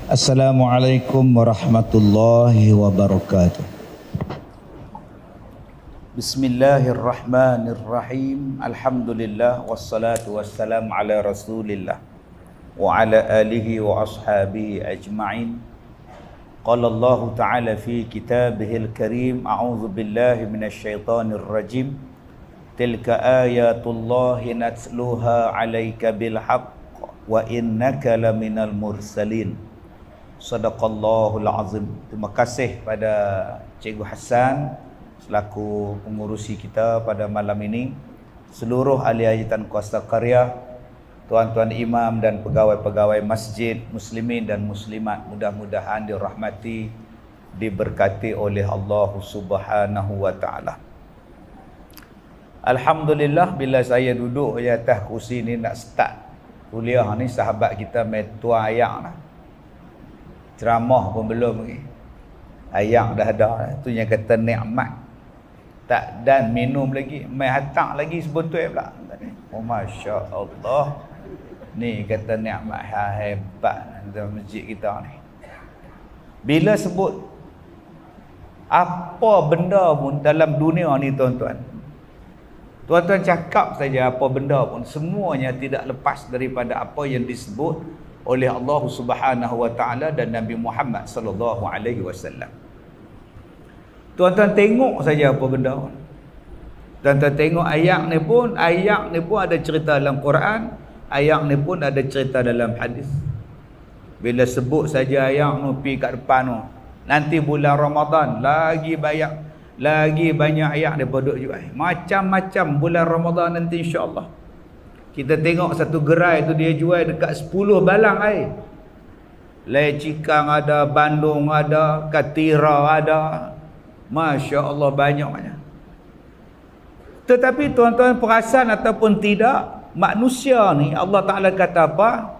Assalamualaikum warahmatullahi wabarakatuh. Bismillahirrahmanirrahim. Alhamdulillah wassalatu wassalamu ala Rasulillah wa ala alihi wa ashabihi ajma'in. Qala Allah Ta'ala fi kitabihil karim, a'udzu billahi minasyaitonir rajim. Tilka ayatullahi natluha 'alaika bil haqq wa innaka laminal mursalin. Sadaqallahul azim. Terima kasih pada Cikgu Hassan selaku pengurusi kita pada malam ini, seluruh ahli ajitan kuasa karya, tuan-tuan imam dan pegawai-pegawai masjid, muslimin dan muslimat, mudah-mudahan dirahmati, diberkati oleh Allah Subhanahu wa taala. Alhamdulillah, bila saya duduk di atas kursi ni nak start kuliah ni, sahabat kita metua ayak lah. Ceramah pun belum lagi, ayak dah ada. Tu yang kata nikmat. Tak dan minum lagi, mai hatak lagi sebotol pula. Oh masya Allah. Ni kata nikmat hebat dalam masjid kita ni. Bila sebut apa benda pun dalam dunia ni tuan-tuan, tuan-tuan cakap saja apa benda pun, semuanya tidak lepas daripada apa yang disebut oleh Allah Subhanahu wa taala dan Nabi Muhammad sallallahu alaihi wasallam. Tuan-tuan tengok saja apa benda. Tuan-tuan tengok ayat ni pun ada cerita dalam Quran, ayat ni pun ada cerita dalam hadis. Bila sebut saja ayat ni pi kat depan tu, nanti bulan Ramadan lagi banyak ayat daripada jual. Macam-macam bulan Ramadan nanti insya-Allah. Kita tengok satu gerai tu dia jual dekat 10 balang air. Lai Cikang ada, Bandung ada, Katira ada. Masya Allah banyaknya. Tetapi tuan-tuan perasan ataupun tidak, manusia ni Allah Ta'ala kata apa?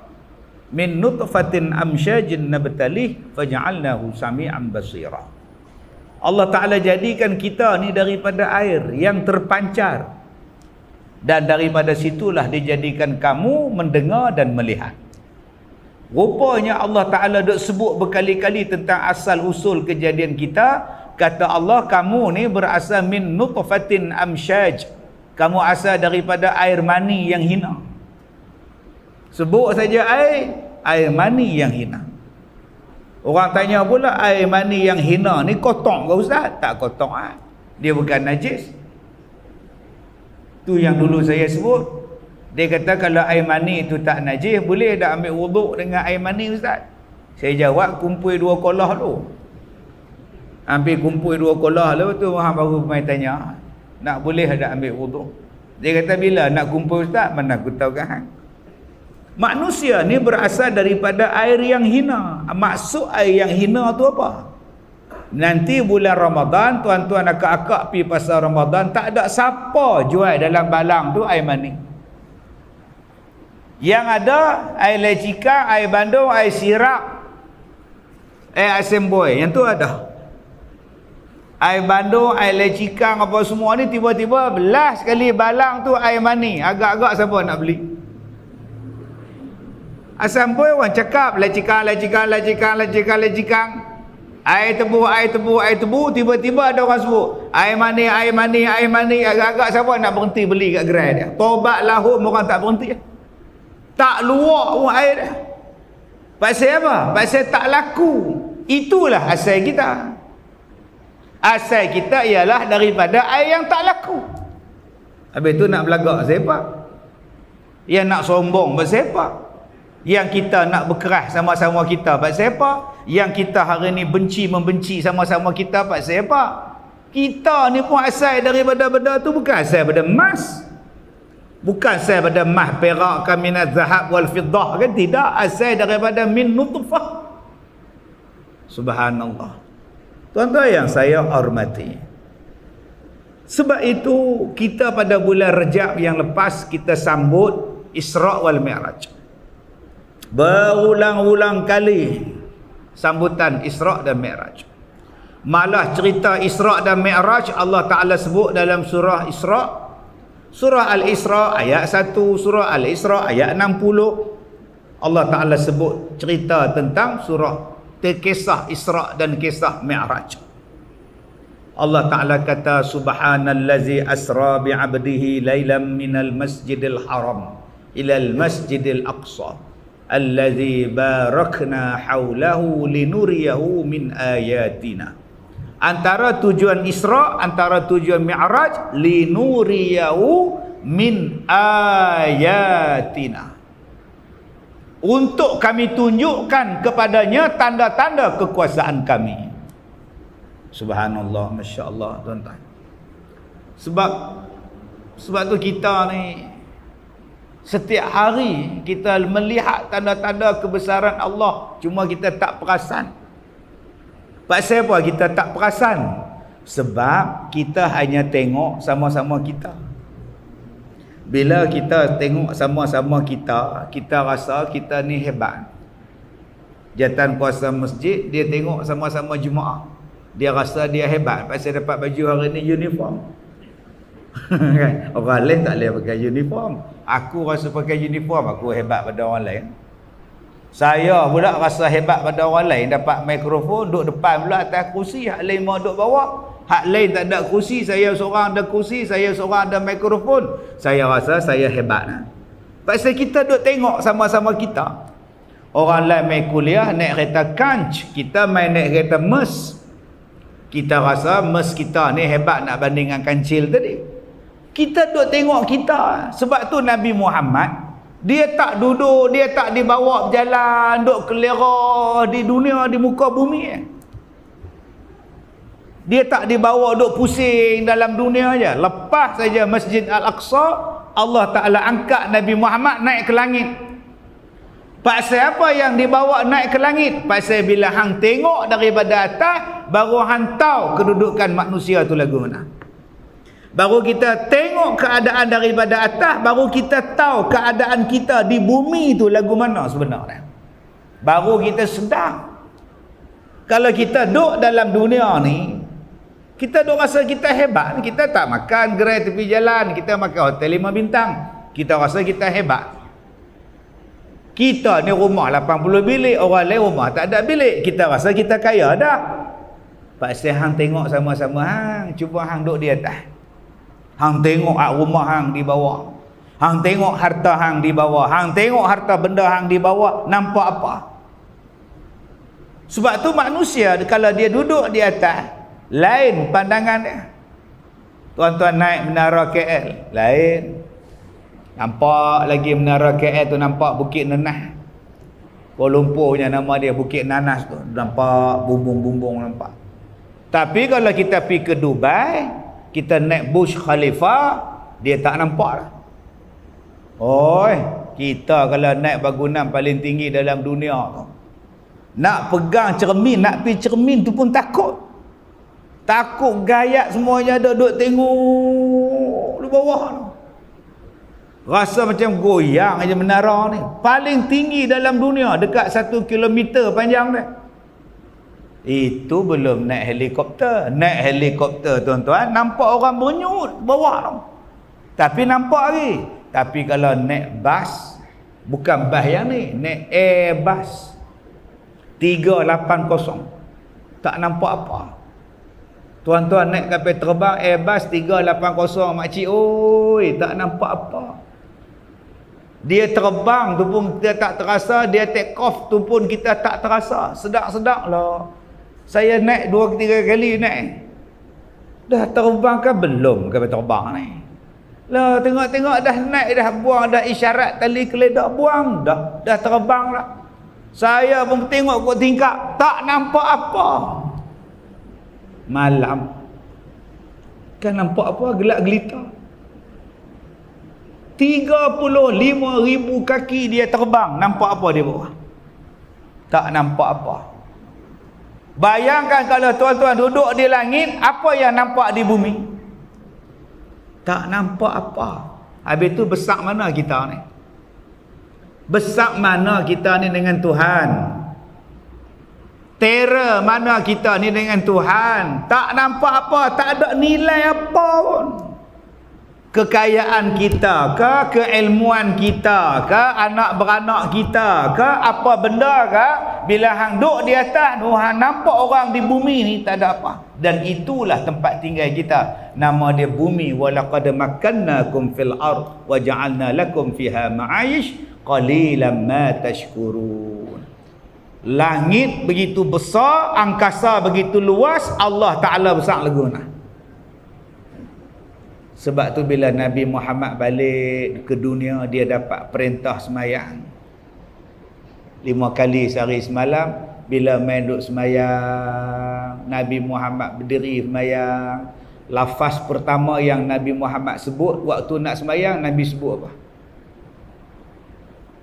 Min nutfatin amsyajin nabtalih faja'alnahu sami'an basira. Allah Ta'ala jadikan kita ni daripada air yang terpancar, dan daripada situlah dijadikan kamu mendengar dan melihat. Rupanya Allah Ta'ala duk sebut berkali-kali tentang asal usul kejadian kita. Kata Allah, kamu ni berasal min nutfatin amsyaj. Kamu asal daripada air mani yang hina. Sebut saja air mani yang hina. Orang tanya pula, air mani yang hina ni kotor ke Ustaz? Tak kotor. Dia bukan najis. Tu yang dulu saya sebut. Dia kata kalau air mani itu tak najis, boleh tak ambil wuduk dengan air mani Ustaz? Saya jawab, kumpul 2 kolah dulu. Ambil kumpul 2 kolah dulu tu, orang baru main tanya, nak boleh tak ambil wuduk? Dia kata, bila nak kumpul Ustaz? Mana aku tahu kan? Manusia ni berasal daripada air yang hina. Maksud air yang hina tu apa? Nanti bulan Ramadan, tuan-tuan akak-akak pi pasal Ramadan, tak ada siapa jual dalam balang tu air mani. Yang ada air Lai Cikang, air Bandung, air sirap, air asam boy, yang tu ada. Air Bandung, air Lai Cikang apa semua ni, tiba-tiba belas sekali balang tu air mani. Agak-agak siapa nak beli? Asam boy orang cakap Lai Cikang, Lai Cikang, Lai Cikang, Lai Cikang, Lai Cikang. Air tebu, tiba-tiba ada orang sebut air mani, air mani, air mani. Agak-agak siapa nak berhenti beli kat gerai dia? Tobat lahum orang tak berhenti. Tak luak pun air dia. Pasal apa? Pasal tak laku. Itulah asal kita. Asal kita ialah daripada air yang tak laku. Habis tu nak belagak siapa? Yang nak sombong bersiapa? Yang kita nak berkeras sama-sama kita pasal apa? Yang kita hari ni benci-membenci sama-sama kita pasal apa? Kita ni pun asal daripada benda tu, bukan asal daripada emas. Bukan asal daripada emas, perak, minaz zahab wal fiddah kan? Tidak, asal daripada min nutfah. Subhanallah. Tuan-tuan yang saya hormati, sebab itu kita pada bulan Rejab yang lepas kita sambut Isra' wal Mi'raj. Berulang-ulang kali sambutan Isra' dan Mi'raj. Malah cerita Isra' dan Mi'raj Allah Ta'ala sebut dalam surah Isra', surah Al-Isra' ayat 1, surah Al-Isra' ayat 60. Allah Ta'ala sebut cerita tentang surah kisah Isra' dan kisah Mi'raj. Allah Ta'ala kata, subhanallazi asra bi'abdihi laylan minal masjidil haram ilal masjidil aqsa allazi barakna hawlahu linuriyahu min ayatina. Antara tujuan Isra', antara tujuan Mi'raj, linuriyahu min ayatina, untuk kami tunjukkan kepadanya tanda-tanda kekuasaan kami. Subhanallah, Masya Allah, tuan-tuan. Sebab tu kita ni setiap hari kita melihat tanda-tanda kebesaran Allah, cuma kita tak perasan. Pasal apa kita tak perasan? Sebab kita hanya tengok sama-sama kita. Bila kita tengok sama-sama kita, kita rasa kita ni hebat. Jatan kuasa masjid, dia tengok sama-sama Jumaat, dia rasa dia hebat pasal dapat baju hari ni uniform. Orang lain tak boleh pakai uniform. Aku rasa pakai uniform, aku hebat pada orang lain. Saya pula rasa hebat pada orang lain, dapat mikrofon, duduk depan pula atas kursi, hak lain mau duduk bawah. Hak lain tak ada kursi, saya seorang ada kursi, saya seorang ada mikrofon. Saya rasa saya hebat. Pasal kita duk tengok sama-sama kita. Orang lain main kuliah naik kereta kanch, kita main naik kereta mes. Kita rasa mes kita ni hebat nak bandingkan kancil tadi. Kita duk tengok kita. Sebab tu Nabi Muhammad, dia tak duduk, dia tak dibawa berjalan, duk kelera di dunia, di muka bumi. Dia tak dibawa duk pusing dalam dunia aja. Lepas saja Masjid Al-Aqsa, Allah Ta'ala angkat Nabi Muhammad naik ke langit. Pasal apa yang dibawa naik ke langit? Pasal bila hang tengok daripada atas, baru hang tahu kedudukan manusia tu lagu mana. Baru kita tengok keadaan daripada atas, baru kita tahu keadaan kita di bumi tu lagu mana sebenarnya. Baru kita sedar. Kalau kita duduk dalam dunia ni, kita duk rasa kita hebat, kita tak makan gerai tepi jalan, kita makan hotel 5 bintang, kita rasa kita hebat. Kita ni rumah 80 bilik, orang lain rumah tak ada bilik, kita rasa kita kaya dah. Pasal hang tengok sama-sama hang, cuba hang duduk di atas. Hang tengok rumah hang di bawah, hang tengok harta hang di bawah, hang tengok harta benda hang di bawah, nampak apa? Sebab tu manusia kalau dia duduk di atas, lain pandangan dia. Tuan-tuan naik menara KL, lain. Nampak lagi menara KL tu, nampak Bukit Nenas. Kuala Lumpur punya nama dia Bukit Nanas tu, nampak bumbung-bumbung nampak. Tapi kalau kita pergi ke Dubai, kita naik Burj Khalifa, dia tak nampak lah. Oi, kita kalau naik bangunan paling tinggi dalam dunia tu, nak pegang cermin, nak pergi cermin tu pun takut. Takut gayat semuanya duduk tengok di bawah tu. Rasa macam goyang aja menara ni. Paling tinggi dalam dunia, dekat 1 kilometer panjang dia. Itu belum naik helikopter. Naik helikopter tuan-tuan, nampak orang menyut bawah tu. Tapi nampak lagi. Tapi kalau naik bas, bukan bas yang ni, naik Airbus 380, tak nampak apa. Tuan-tuan naik kapal terbang Airbus 380 makcik, oi, tak nampak apa. Dia terbang tu pun kita tak terasa, dia take off tu pun kita tak terasa. Sedap-sedap lah. Saya naik 2-3 kali naik. Dah terbang ke belum kapal terbang ni? Lah tengok-tengok dah naik, dah buang, dah isyarat tali keledak buang, dah terbang lah. Saya pun tengok kot tingkap, tak nampak apa. Malam kan nampak apa, gelak gelita. 35,000 kaki dia terbang, nampak apa dia bawah? Tak nampak apa. Bayangkan kalau tuan-tuan duduk di langit, apa yang nampak di bumi? Tak nampak apa. Habis tu besar mana kita ni? Besar mana kita ni dengan Tuhan? Terror mana kita ni dengan Tuhan? Tak nampak apa, tak ada nilai apa pun. kekayaan kita ke, keilmuan kita ke, anak beranak kita ke, apa benda ke, bila hang duk di atas tu hang nampak orang di bumi ni tak ada apa. Dan itulah tempat tinggal kita, nama dia bumi. Walaqad makkannakum fil ard wa ja'alna lakum fiha ma'ayish qalilan ma tashkurun. Langit begitu besar, angkasa begitu luas, Allah Ta'ala besar laguna. Sebab tu bila Nabi Muhammad balik ke dunia, dia dapat perintah semayang 5 kali sehari semalam. Bila main duk semayang, Nabi Muhammad berdiri semayang. Lafaz pertama yang Nabi Muhammad sebut waktu nak semayang, Nabi sebut apa?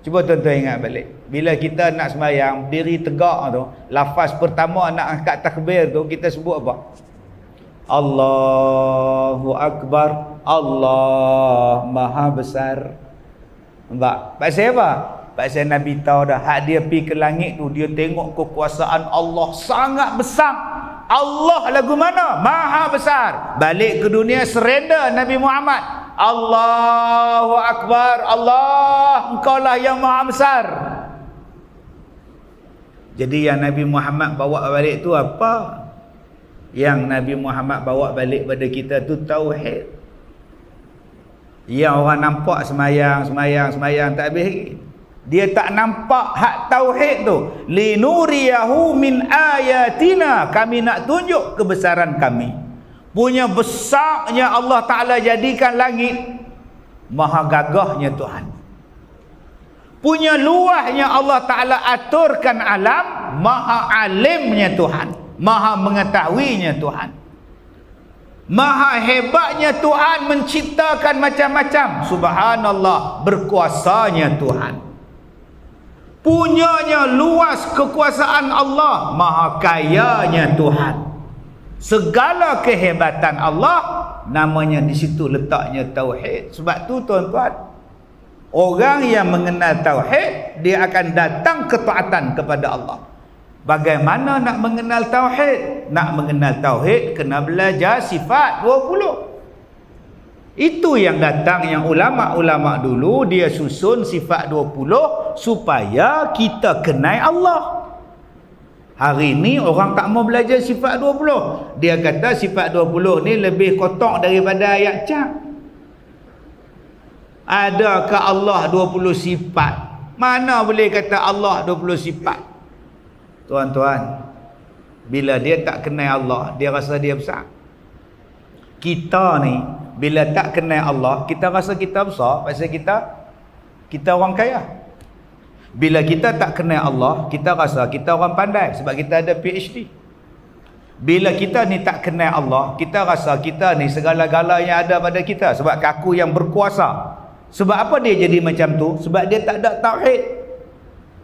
Cuba tuan-tuan ingat balik. Bila kita nak semayang, berdiri tegak tu, lafaz pertama nak angkat takbir tu, kita sebut apa? Allahu Akbar, Allah Maha Besar. Nampak? Pasal apa? Pasal Nabi tahu dah, hak dia pergi ke langit tu, dia tengok kekuasaan Allah sangat besar. Allah lagu mana? Maha Besar. Balik ke dunia, surrender Nabi Muhammad. Allahu Akbar, Allah, engkau lah yang Maha Besar. Jadi yang Nabi Muhammad bawa balik tu apa? Yang Nabi Muhammad bawa balik pada kita tu tauhid. Yang orang nampak semayang tak habis lagi. Dia tak nampak hak tauhid tu. Linuriyahu min ayatina, kami nak tunjuk kebesaran kami. Punya besarnya Allah Ta'ala jadikan langit, maha gagahnya Tuhan. Punya luahnya Allah Ta'ala aturkan alam, maha alimnya Tuhan, maha mengetahuinya Tuhan. Maha hebatnya Tuhan menciptakan macam-macam. Subhanallah, berkuasanya Tuhan. Punyanya luas kekuasaan Allah, maha kayanya Tuhan. Segala kehebatan Allah, namanya di situ letaknya tauhid. Sebab tu tuan-tuan, orang yang mengenal tauhid, dia akan datang ketaatan kepada Allah. Bagaimana nak mengenal tauhid? Nak mengenal tauhid kena belajar sifat 20. Itu yang datang, yang ulama-ulama dulu dia susun sifat 20 supaya kita kenal Allah. Hari ni orang tak mau belajar sifat 20. Dia kata sifat 20 ni lebih kotak daripada ayat cap. Adakah Allah 20 sifat? Mana boleh kata Allah 20 sifat? Tuan-tuan, bila dia tak kenal Allah, dia rasa dia besar. Kita ni bila tak kenal Allah, kita rasa kita besar pasal kita orang kaya. Bila kita tak kenal Allah, kita rasa kita orang pandai sebab kita ada PhD. Bila kita ni tak kenal Allah, kita rasa kita ni segala-gala yang ada pada kita sebab kaku yang berkuasa. Sebab apa dia jadi macam tu? Sebab dia tak ada tauhid.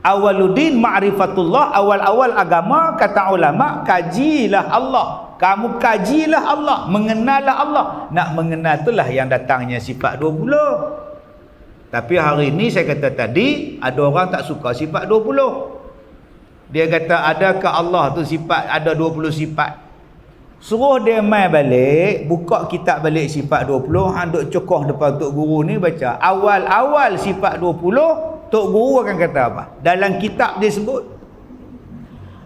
Awaluddin ma'rifatullah, awal-awal agama kata ulama, kajilah Allah. Kamu kajilah Allah, mengenallah Allah. Nak mengenal itulah yang datangnya sifat 20. Tapi hari ini saya kata tadi, ada orang tak suka sifat 20. Dia kata adakah Allah tu sifat, ada 20 sifat. Suruh dia mai balik, buka kitab balik sifat 20, hang duk cokoh depan Tok Guru ni baca. Awal-awal sifat 20, Tok Guru akan kata apa? Dalam kitab dia sebut,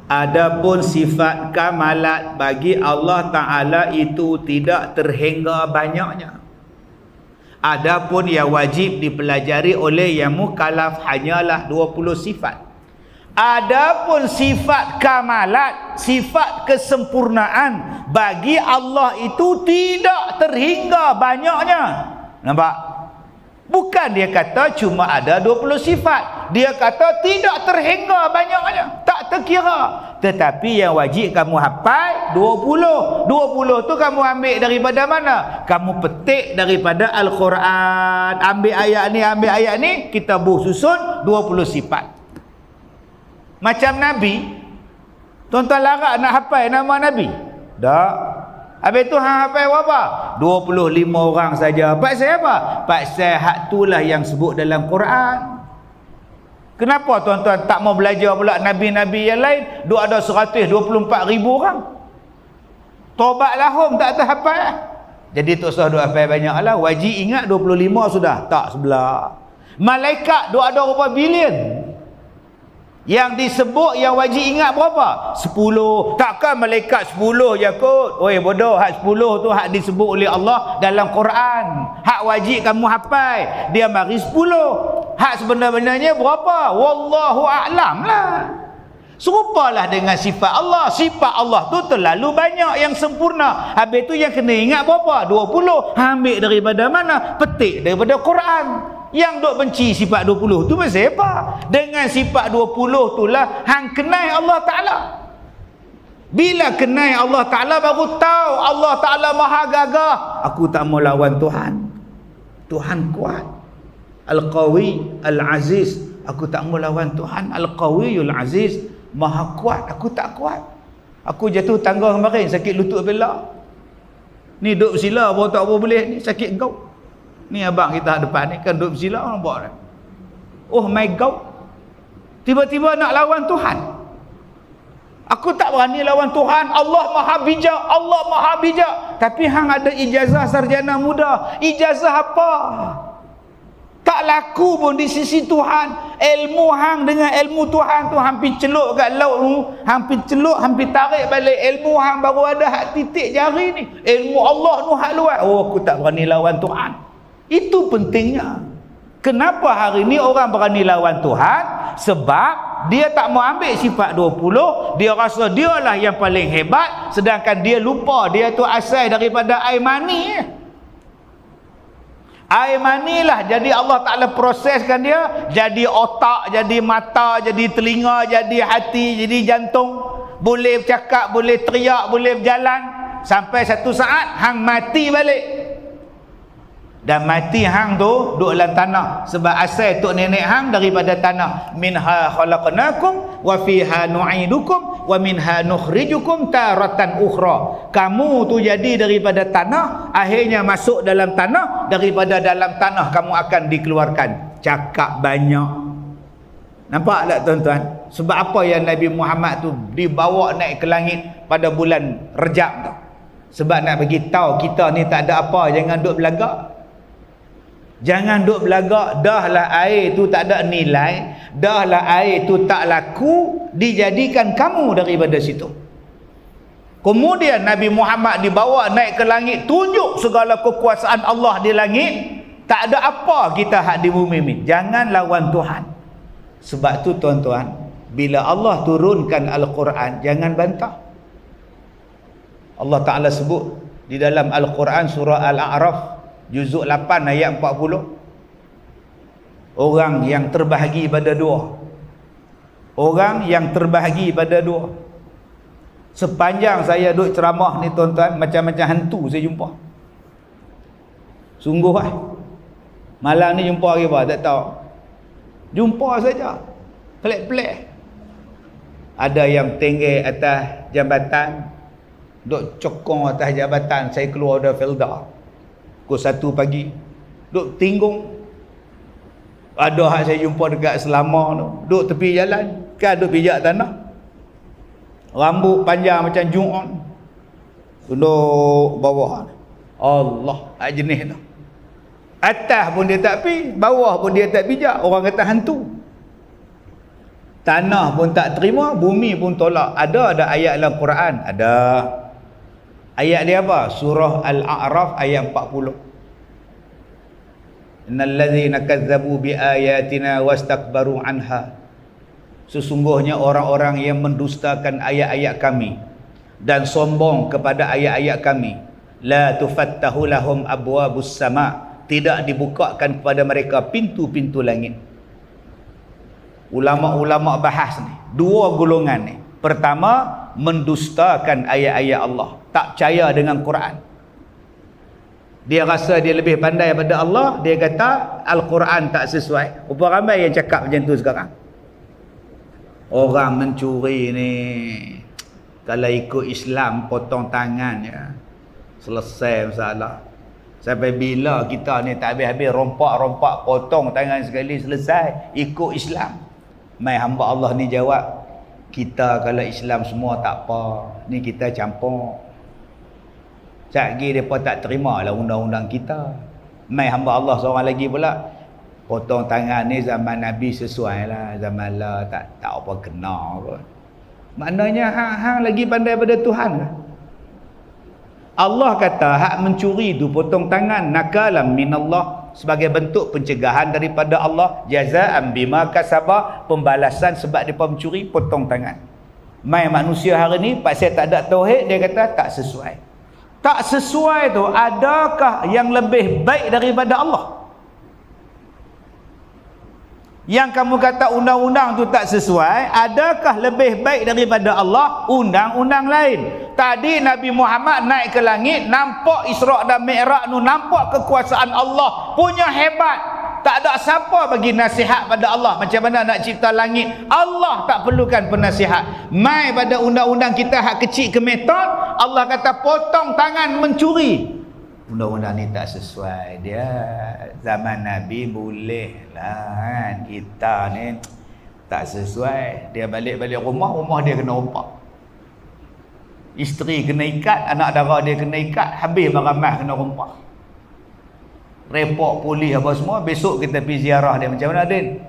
adapun sifat kamalat bagi Allah Ta'ala itu tidak terhingga banyaknya. Adapun yang wajib dipelajari oleh yang mukallaf hanyalah 20 sifat. Adapun sifat kamalat, sifat kesempurnaan bagi Allah itu tidak terhingga banyaknya. Nampak? Bukan dia kata cuma ada 20 sifat. Dia kata tidak terhingga banyaknya, tak terkira. Tetapi yang wajib kamu hafal 20. 20 tu kamu ambil daripada mana? Kamu petik daripada Al-Quran. Ambil ayat ni, kita susun 20 sifat. Macam Nabi, tuan-tuan larat nak hafal nama Nabi? Tak. Habis tu hang hafal berapa? 25 orang saja. Pasal apa? Pasal hak itulah yang sebut dalam Quran. Kenapa tuan-tuan tak mau belajar pula Nabi-Nabi yang lain? Duk ada 124,000 orang. Taubat lahum tak terhafal. Jadi tak usah duk hafal banyak lah. Wajib ingat 25 sudah. Tak sebelah. Malaikat duk ada berapa bilion. Yang disebut yang wajib ingat berapa? 10. Takkan malaikat 10 je kot. Oi bodoh, hak 10 tu hak disebut oleh Allah dalam Quran. Hak wajib kamu hafal, dia mari 10. Hak sebenar-benarnya berapa? Wallahu a'lam lah. Serupalah dengan sifat Allah. Sifat Allah tu terlalu banyak yang sempurna. Habis tu yang kena ingat berapa? 20. Ambil daripada mana? Petik daripada Quran. Yang duk benci sifat 20 tu pasal apa? Dengan sifat 20 tu lah hang kenal Allah Ta'ala. Bila kenal Allah Ta'ala baru tahu Allah Ta'ala maha gagah. Aku tak mau lawan Tuhan. Tuhan kuat. Al-Qawi, Al-Aziz. Aku tak mau lawan Tuhan. Al-Qawi, Al-Aziz. Maha kuat. Aku tak kuat. Aku jatuh tangga kemarin sakit lutut belah. Ni duk bersila baru tak apa boleh ni sakit kau. Ni abang kita depan ni kan duk bersila orang buat dah. Oh my god. Tiba-tiba nak lawan Tuhan. Aku tak berani lawan Tuhan. Allah maha bijak. Allah maha bijak. Tapi hang ada ijazah sarjana muda. Ijazah apa? Tak laku pun di sisi Tuhan. Ilmu hang dengan ilmu Tuhan tu hampir celup kat laut tu. Hampir celup, hampir tarik balik. Ilmu hang baru ada hak titik jari ni. Ilmu Allah tu hak luar. Oh aku tak berani lawan Tuhan. Itu pentingnya. Kenapa hari ni orang berani lawan Tuhan? Sebab dia tak mau ambil sifat 20. Dia rasa dia lah yang paling hebat. Sedangkan dia lupa dia tu asal daripada air mani. Air mani lah. Jadi Allah Ta'ala proseskan dia. Jadi otak, jadi mata, jadi telinga, jadi hati, jadi jantung. Boleh bercakap, boleh teriak, boleh berjalan. Sampai satu saat hang mati balik. Dan mati hang tu duduk dalam tanah. Sebab asal tok nenek hang daripada tanah. Minha khalaqnakum wa fiha nu'idukum wa minha nukhrijukum taratan ukhra. Kamu tu jadi daripada tanah, akhirnya masuk dalam tanah, daripada dalam tanah kamu akan dikeluarkan. Cakap banyak. Nampak tak tuan-tuan? Sebab apa yang Nabi Muhammad tu dibawa naik ke langit pada bulan Rejab tu? Sebab nak bagi tahu kita ni tak ada apa, jangan duk belagak. Jangan duk belagak. Dahlah air tu tak ada nilai, dahlah air tu tak laku, dijadikan kamu daripada situ. Kemudian Nabi Muhammad dibawa naik ke langit, tunjuk segala kekuasaan Allah di langit. Tak ada apa kita hak di bumi ni. Jangan lawan Tuhan. Sebab tu tuan-tuan, bila Allah turunkan Al-Quran, jangan bantah. Allah Ta'ala sebut di dalam Al-Quran surah Al-A'raf juzuk 8 ayat 40. Orang yang terbahagi pada dua. Orang yang terbahagi pada dua. Sepanjang saya duduk ceramah ni tuan-tuan, macam-macam hantu saya jumpa. Sungguh lah. Malam ni jumpa hari apa tak tahu. Jumpa saja. Pelik-pelik. Ada yang tinggi atas jambatan, duk cokong atas jabatan. Saya keluar dari Felda pukul 1 pagi, duk tinggung. Ada hak saya jumpa dekat Selama tu, duk tepi jalan, kan duk pijak tanah, rambut panjang macam Ju'on, duduk bawah. Allah, hak jenis tu. Atas pun dia tak pi, bawah pun dia tak pijak. Orang kata hantu. Tanah pun tak terima, bumi pun tolak. Ada ayat dalam Quran? Ada. Ayat dia apa? Surah Al-A'raf ayat 40. Innal ladzina kazzabu biayatina wastakbaru anha. Sesungguhnya orang-orang yang mendustakan ayat-ayat kami dan sombong kepada ayat-ayat kami, la tufattahu lahum abwabus sama, tidak dibukakan kepada mereka pintu-pintu langit. Ulama-ulama bahas ni, dua golongan ni. Pertama, mendustakan ayat-ayat Allah, tak percaya dengan Quran. Dia rasa dia lebih pandai daripada Allah. Dia kata Al-Quran tak sesuai. Berapa ramai yang cakap macam tu sekarang? Orang mencuri ni, kalau ikut Islam potong tangan ya, selesai masalah. Sampai bila kita ni tak habis-habis rompak-rompak potong tangan sekali selesai ikut Islam. Mai hamba Allah ni jawab, kita kalau Islam semua tak apa, ni kita campur Satgi mereka tak terima lah undang-undang kita. Mai hamba Allah seorang lagi pula, potong tangan ni zaman Nabi sesuai lah, zaman lah tak apa kena pun. Maknanya hang lagi pandai pada Tuhan lah. Allah kata hak mencuri tu potong tangan, nakalam minallah, sebagai bentuk pencegahan daripada Allah, jazaan bima kasaba, pembalasan sebab depa mencuri, potong tangan. Mai manusia hari ni pasal tak ada tauhid, dia kata tak sesuai. Tak sesuai tu, adakah yang lebih baik daripada Allah? Yang kamu kata undang-undang tu tak sesuai, adakah lebih baik daripada Allah undang-undang lain? Tadi Nabi Muhammad naik ke langit, nampak Isra' dan Mi'raj tu, nampak kekuasaan Allah punya hebat. Tak ada siapa bagi nasihat pada Allah macam mana nak cipta langit. Allah tak perlukan penasihat. Mai pada undang-undang kita hak kecil ke metod, Allah kata potong tangan mencuri. Undang-undang ni tak sesuai. Dia zaman Nabi boleh lah kan. Kita ni tak sesuai. Dia balik-balik rumah dia kena rompak. Isteri kena ikat, anak dara dia kena ikat, habis maramah kena rompak. Report polis apa semua, besok kita pergi ziarah dia macam mana Din?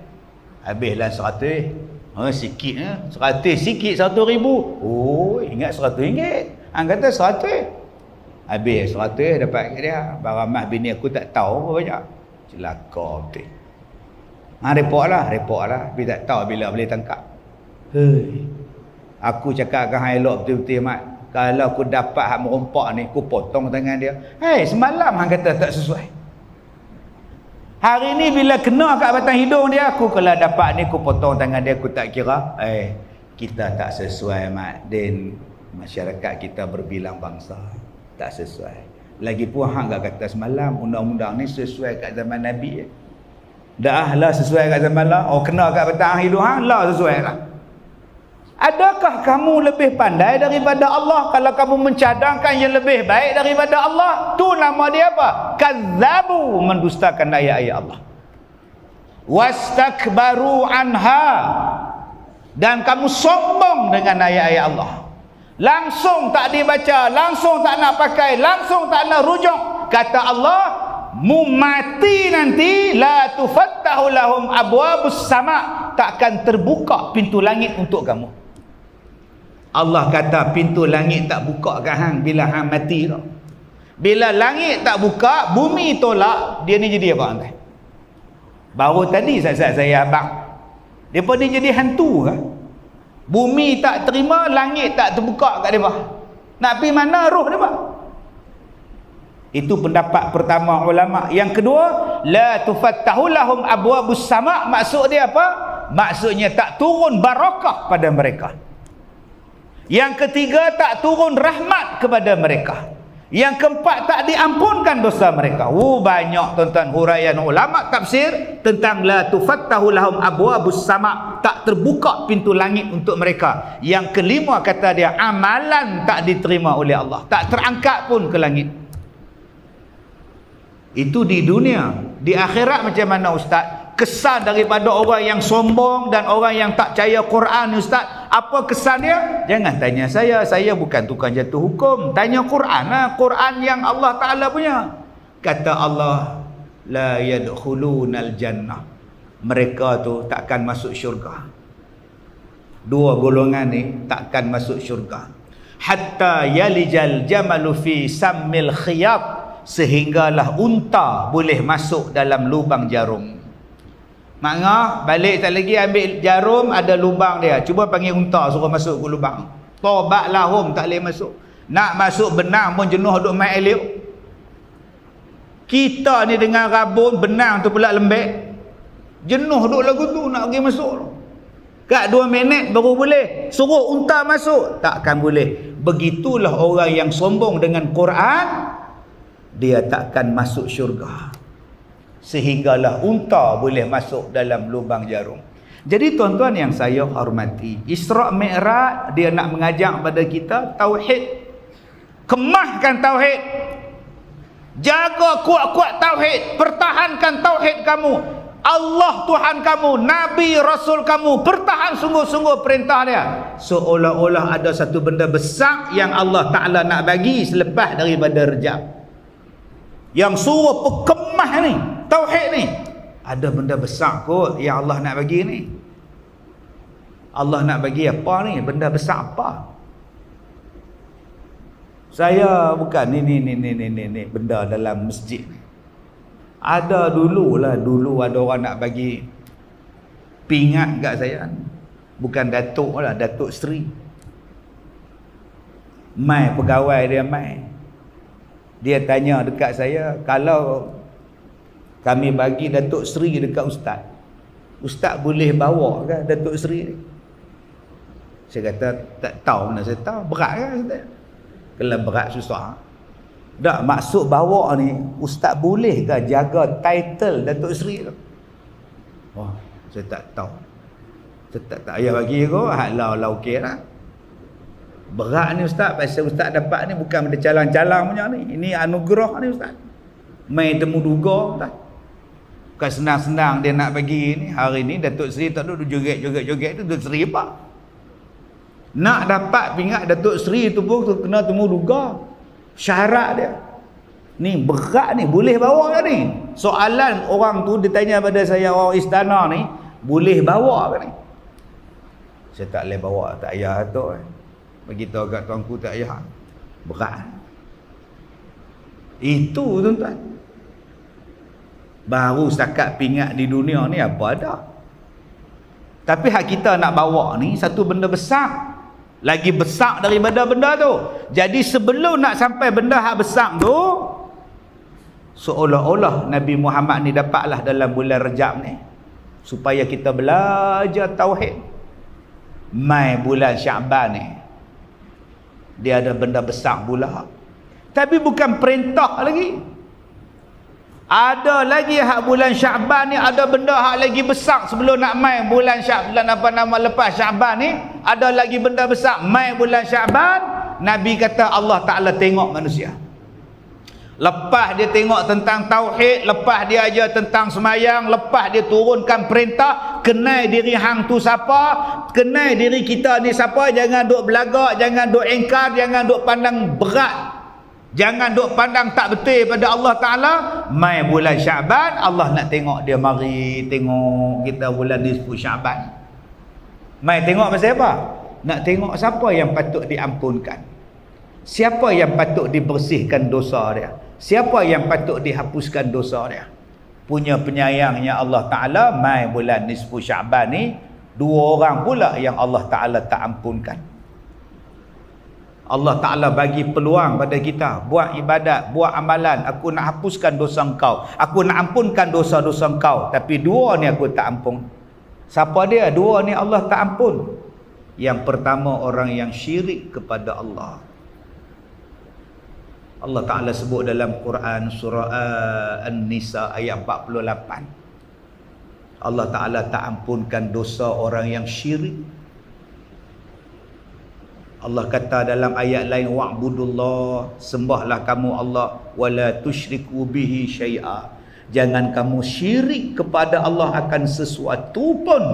Habislah 100. Sikit 100 sikit 100,000. Oh, ingat 100 ringgit. Hang kata 100. Habis 100 dapat dia. Baramah bini aku tak tahu apa banyak. Celaka betul. Report lah. Tapi tak tahu bila boleh tangkap. Aku cakap dengan hang elok betul-betul Mat. Kalau aku dapat hak merompak ni, aku potong tangan dia. Semalam hang kata tak sesuai. Hari ni bila kena kat batang hidung dia, aku kalau dapat ni aku potong tangan dia, aku tak kira. Kita tak sesuai Mat Din. Masyarakat kita berbilang bangsa. Tak sesuai. Lagipun hang gak kata semalam undang-undang ni sesuai kat zaman Nabi. Dah lah sesuai kat zaman lah. Kena kat batang hidung hang lah sesuai lah. Adakah kamu lebih pandai daripada Allah kalau kamu mencadangkan yang lebih baik daripada Allah? Tu nama dia apa? Kazzabu, mendustakan ayat-ayat Allah. Wastakbaru anha, dan kamu sombong dengan ayat-ayat Allah. Langsung tak dibaca, langsung tak nak pakai, langsung tak nak rujuk. Kata Allah, mu mati nanti la tufattahu lahum abwabus sama, takkan terbuka pintu langit untuk kamu. Allah kata pintu langit tak buka kat hang bila hang mati tu. Bila langit tak buka, bumi tolak, dia ni jadi apa tuan? Baru tadi saya abang, depa ni jadi hantu ke? Bumi tak terima, langit tak terbuka kat depa. Nak pergi mana roh depa? Itu pendapat pertama ulama. Yang kedua, la tufattahu lahum abwabus sama', maksud dia apa? Maksudnya tak turun barakah pada mereka. Yang ketiga, tak turun rahmat kepada mereka. Yang keempat, tak diampunkan dosa mereka. Banyak tuan-tuan huraian ulama tafsir tentang la tufattahu lahum abwabus sama', tak terbuka pintu langit untuk mereka. Yang kelima kata dia, amalan tak diterima oleh Allah, tak terangkat pun ke langit. Itu di dunia. Di akhirat macam mana Ustaz? Kesan daripada orang yang sombong dan orang yang tak percaya Quran Ustaz, apa kesan dia? Jangan tanya saya bukan tukang jatuh hukum. Tanya Quran lah, Quran yang Allah Ta'ala punya. Kata Allah, la yadkhulunal jannah, mereka tu takkan masuk syurga. Dua golongan ni takkan masuk syurga. Hatta yalijal jamalu fi sammil khiyat, sehinggalah unta boleh masuk dalam lubang jarum. Makna balik tak lagi ambil jarum, ada lubang dia, cuba panggil unta suruh masuk ke lubang. Tobat lahum, tak boleh masuk. Nak masuk benang pun jenuh duk main elok. Kita ni dengan rabun benang tu pula lembek, jenuh duk lagu tu nak pergi masuk. Kat 2 minit baru boleh. Suruh unta masuk, takkan boleh. Begitulah orang yang sombong dengan Quran, dia takkan masuk syurga. Sehinggalah unta boleh masuk dalam lubang jarum. Jadi tuan-tuan yang saya hormati, Isra' Mi'raj dia nak mengajak pada kita tauhid. Kemahkan tauhid. Jaga kuat-kuat tauhid, pertahankan tauhid kamu. Allah Tuhan kamu, Nabi Rasul kamu bertahan sungguh-sungguh perintah dia. Seolah-olah ada satu benda besar yang Allah Ta'ala nak bagi selepas daripada Rejab. Yang suruh perkemah ni, tauhid ni, ada benda besar kot yang Allah nak bagi ni. Allah nak bagi apa ni? Benda besar apa? Saya bukan ni benda dalam masjid ni. Ada dulu ada orang nak bagi pingat kat saya. Bukan Datuk lah, Datuk Seri. Mai pegawai dia mai. Dia tanya dekat saya, kalau kami bagi Datuk Seri dekat Ustaz, Ustaz boleh bawa ke Datuk Seri ni? Saya kata tak tahu mana saya tahu. Berat kan Ustaz? Kalau berat susah. Tak, maksud bawa ni, Ustaz boleh ke jaga title Datuk Seri tu? Wah, saya tak tahu. Saya tak payah bagi kot. Halau okey lah. Berat ni Ustaz. Pasal Ustaz dapat ni bukan benda calang-calang punya ni. Ini anugerah ni Ustaz. Main temu duga Ustaz. Bukan senang-senang dia nak bagi ni. Hari ni Datuk Seri tak duduk joget-joget tu. Datuk Seri apa? Nak dapat pingat Datuk Seri tu pun tu kena temu duga. Syarat dia ni berat ni, boleh bawa ke ni? Soalan orang tu dia tanya pada saya, orang istana ni, boleh bawa ke ni? Saya tak boleh bawa, tak payah tu. Beritahu kat tuanku tak payah. Berat. Itu tuan-tuan. Baru setakat pingat di dunia ni apa ada. Tapi hak kita nak bawa ni satu benda besar. Lagi besar daripada benda tu. Jadi sebelum nak sampai benda hak besar tu, seolah-olah Nabi Muhammad ni dapatlah dalam bulan Rejab ni, supaya kita belajar tauhid. Mai bulan Syaban ni, dia ada benda besar pula. Tapi bukan perintah lagi. Ada lagi hak bulan Syaban ni, ada benda hak lagi besar sebelum nak mai bulan Syaban, apa nama lepas Syaban ni, ada lagi benda besar. Mai bulan Syaban, Nabi kata Allah Ta'ala tengok manusia. Lepas dia tengok tentang tauhid, lepas dia ajar tentang semayang, lepas dia turunkan perintah, kenal diri hang tu siapa, kenal diri kita ni siapa, jangan duk belagak, jangan duk engkar, jangan duk pandang berat, jangan duk pandang tak betul pada Allah Ta'ala. Mai bulan Syaban, Allah nak tengok dia. Mari tengok kita bulan nisfu Syaban. Mai tengok pasal apa? Nak tengok siapa yang patut diampunkan, siapa yang patut dibersihkan dosa dia, siapa yang patut dihapuskan dosa dia. Punya penyayangnya Allah Ta'ala, mai bulan nisfu Syaban ni, dua orang pula yang Allah Ta'ala tak ampunkan. Allah Ta'ala bagi peluang pada kita, buat ibadat, buat amalan, aku nak hapuskan dosa engkau, aku nak ampunkan dosa-dosa engkau, tapi dua ni aku tak ampun. Siapa dia? Dua ni Allah tak ampun. Yang pertama, orang yang syirik kepada Allah. Allah Ta'ala sebut dalam Quran surah An-Nisa ayat 48. Allah Ta'ala tak ampunkan dosa orang yang syirik. Allah kata dalam ayat lain, wa'budullah, sembahlah kamu Allah, wala tusyriku bihi syai'a, jangan kamu syirik kepada Allah akan sesuatu pun.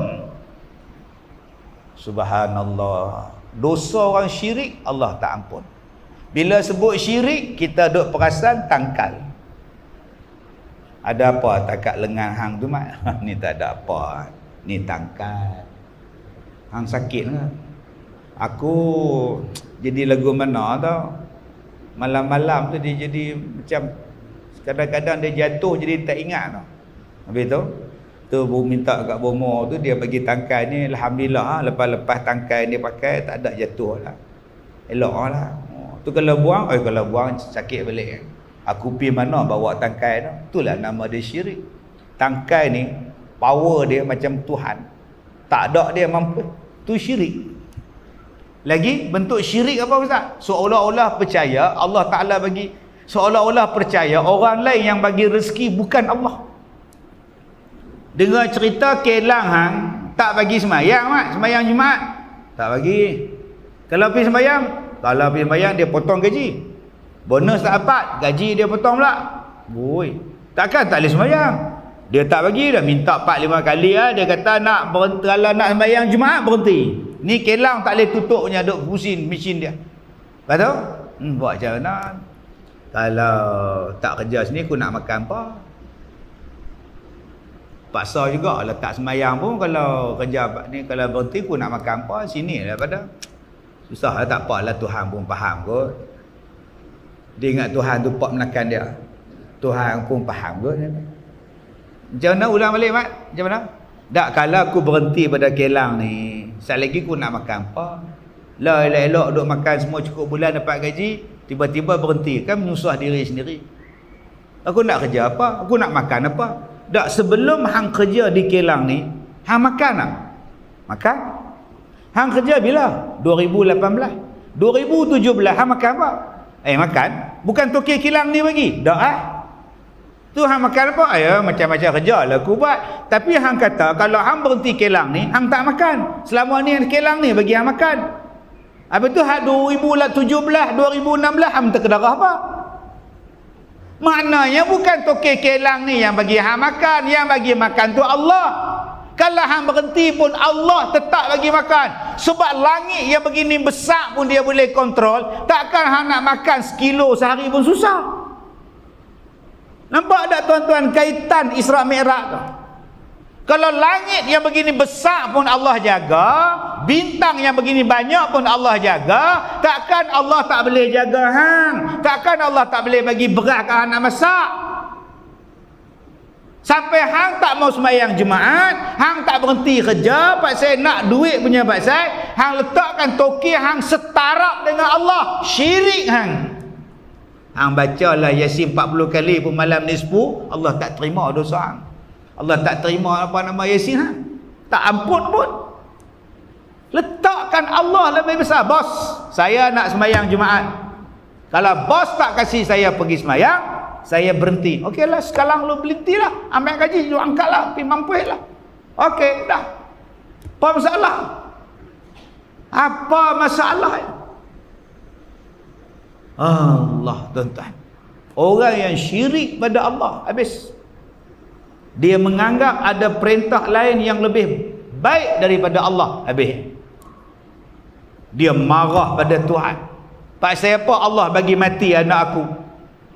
Subhanallah. Dosa orang syirik Allah tak ampun. Bila sebut syirik, kita duk perasan tangkal. Ada apa takat lengan hang tu mak? Ni tak ada apa, ni tangkal. Hang sakit ke? Aku jadi lagu mana tau, malam-malam tu dia jadi macam, kadang-kadang dia jatuh jadi tak ingat tau. Habis tu minta kat bomo tu, dia bagi tangkai ni. Alhamdulillah, lepas-lepas tangkai dia pakai tak ada jatuh lah, elok lah. Tu kalau buang, kalau buang sakit balik. Aku pergi mana bawa tangkai tu, itulah nama dia syirik. Tangkai ni power dia macam Tuhan, tak ada dia mampu, tu syirik. Lagi bentuk syirik apa Ustaz? Seolah-olah percaya Allah Ta'ala bagi, seolah-olah percaya orang lain yang bagi rezeki bukan Allah. Dengar cerita kelang hang tak bagi semayang mak, semayang Jumaat tak bagi. Kalau pergi semayang, dia potong gaji. Bonus tak dapat, gaji dia potong pula. Boy, takkan tak boleh semayang. Dia tak bagi dah, minta 4-5 kali lah. Dia kata nak berhenti, kalau nak sembahyang Jumaat berhenti. Ni kelang tak boleh tutup punya, duk pusing mesin dia. Lepas tu buat macam mana? Kalau tak kerja sini aku nak makan apa? Paksa juga kalau tak sembahyang pun, kalau kerja ni kalau berhenti aku nak makan apa sini daripada. Susah lah, tak apalah, Tuhan pun faham kot. Dia ingat Tuhan tu pak menekan dia. Tuhan pun faham kot. Macam mana ulang balik Mat? Macam mana? Tak, kalau aku berhenti pada kelang ni, sekali lagi aku nak makan apa? Lah elok-elok duk makan semua cukup bulan dapat gaji, tiba-tiba berhenti, kan menyusah diri sendiri. Aku nak kerja apa? Aku nak makan apa? Tak, sebelum hang kerja di kelang ni, hang makan tak? Makan? Hang kerja bila? 2018. 2017 hang makan apa? Makan. Bukan toke kilang ni bagi. Tak tu hang makan apa? Macam-macam kerja lah aku buat. Tapi hang kata kalau hang berhenti kelang ni, hang tak makan. Selama ni kelang ni bagi hang makan. Habis tu 2017, 2016 hang terkedarah apa? Maknanya bukan toke kelang ni yang bagi hang makan. Yang bagi makan tu Allah. Kalau hang berhenti pun Allah tetap bagi makan. Sebab langit yang begini besar pun dia boleh kontrol. Takkan hang nak makan sekilo sehari pun susah. Nampak tak tuan-tuan kaitan Isra Mi'raj tu? Kalau langit yang begini besar pun Allah jaga, bintang yang begini banyak pun Allah jaga, takkan Allah tak boleh jaga hang? Takkan Allah tak boleh bagi beras ke hang nak masak? Sampai hang tak mau sembahyang Jumaat, hang tak berhenti kerja pasal nak duit punya pasal, hang letakkan toke hang setarap dengan Allah, syirik hang. Hang bacalah Yasin 40 kali pun malam nisfu, Allah tak terima dosa hang. Allah tak terima apa nama Yasin hang. Tak ampun pun. Letakkan Allah lebih besar. Bos, saya nak sembahyang Jumaat. Kalau bos tak kasih saya pergi sembahyang, saya berhenti. Okeylah, sekarang lu berhentilah. Ambil gaji, lu angkatlah, pergi mampuslah. Okey, dah. Apa masalah? Apa masalah? Allah, tuan-tuan. Orang yang syirik pada Allah, habis. Dia menganggap ada perintah lain yang lebih baik daripada Allah, habis. Dia marah pada Tuhan. Pasal apa Allah bagi mati anak aku?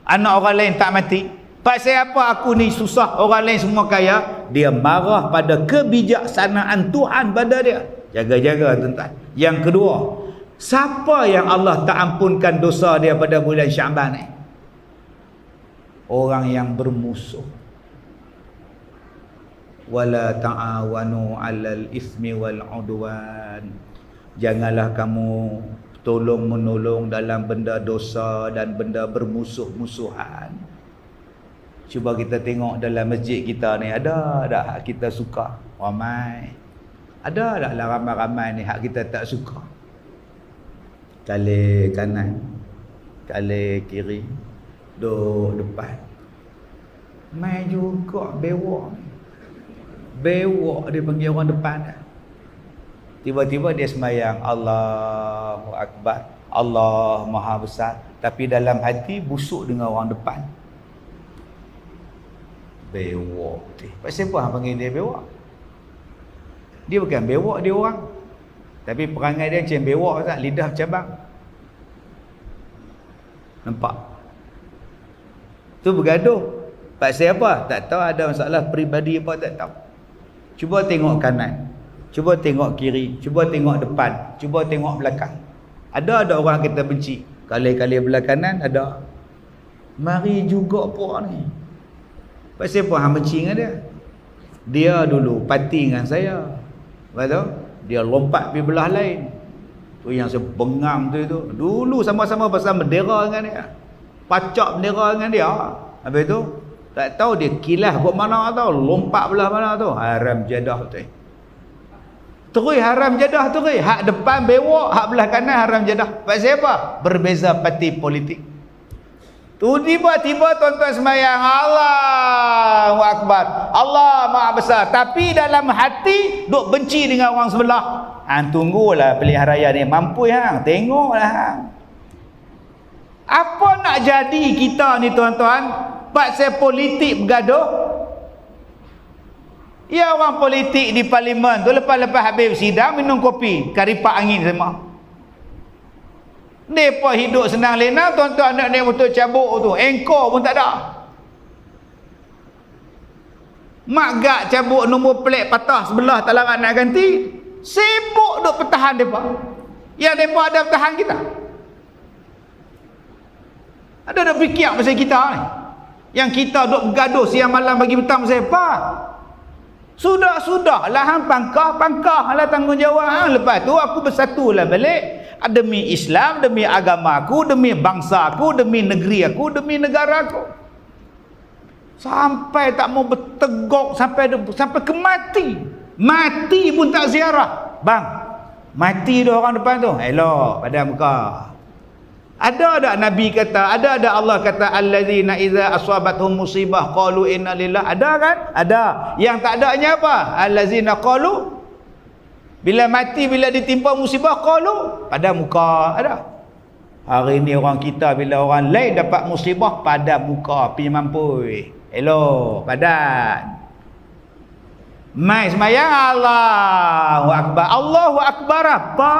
Anak orang lain tak mati. Pasal apa aku ni susah, orang lain semua kaya? Dia marah pada kebijaksanaan Tuhan pada dia. Jaga-jaga, tuan-tuan. Yang kedua, siapa yang Allah tak ampunkan dosa dia pada bulan Syaban ni? Orang yang bermusuh. Wala ta'awanu 'alal ismi wal 'udwan. Janganlah kamu tolong menolong dalam benda dosa dan benda bermusuh-musuhan. Cuba kita tengok dalam masjid kita ni, ada tak hak kita suka? Ramai. Ada taklah ramai-ramai ni hak kita tak suka? Kali kanan, kali kiri, duduk depan. Mai juga bewok. Bewok dia panggil orang depan. Tiba-tiba dia sembahyang Allahu Akbar, Allah Maha Besar, tapi dalam hati busuk dengan orang depan. Bewok tu. Pasal apa hang panggil dia bewok? Dia bukan bewok, dia orang. Tapi perangai dia macam bewok tak? Lidah bercabang. Nampak? Tu bergaduh. Pasal apa? Tak tahu, ada masalah peribadi apa tak tahu. Cuba tengok kanan. Cuba tengok kiri. Cuba tengok depan. Cuba tengok belakang. Ada orang kita benci. Kali-kali belah kanan ada. Mari juga puak ni. Pasal apa hang benci dengan dia? Dia dulu parti dengan saya. Betul? Dia lompat pergi belah lain. Tu yang saya bengang tu itu. Dulu sama-sama pasal bendera dengan dia. Pacak bendera dengan dia. Habis tu tak tahu dia kilas buat mana tahu, lompat belah mana tu. Haram jadah tu. Terus haram jadah tu. Hak depan bewok, hak belah kanan haram jadah. Pasal apa? Berbeza parti politik. Tu tiba-tiba tuan-tuan sembahyang Allahu Akbar, Allah Maha Besar, tapi dalam hati duk benci dengan orang sebelah. Hang tunggulah pilihan raya ni mampu hang, tengoklah hang. Apa nak jadi kita ni tuan-tuan? Pasal politik bergaduh. Ya orang politik di parlimen tu lepas-lepas habis sidang minum kopi, karipak angin semua. Depa hidup senang lena, tuan-tuan anak dia betul cabuk tu, engkor pun tak ada. Mak gak cabuk nombor plate patah sebelah tak larat nak ganti, sibuk duk pertahan depa. Yang depa ada pertahan kita. Ada fikir pasal kita ni. Yang kita duk bergaduh siang malam bagi petang pasal apa? Sudah lah hang pangkah lah tanggungjawab. Lepas tu aku bersatulah balik demi Islam, demi agama aku, demi bangsa aku, demi negeri aku, demi negara aku. Sampai tak mau berteguk sampai ke mati. Mati pun tak ziarah. Bang, mati dah orang depan tu. Elok pada muka. Ada tak Nabi kata, ada Allah kata allazina idza asabatuhum musibah qalu inna lillahi? Ada kan? Ada. Yang tak adanya apa? Allazina qalu, bila mati, bila ditimpa musibah qalu, pada muka. Ada. Hari ni orang kita bila orang lain dapat musibah pada muka, pi mampui. Elok badan. Mai sembahyang Allahu akbar. Allahu akbar apa?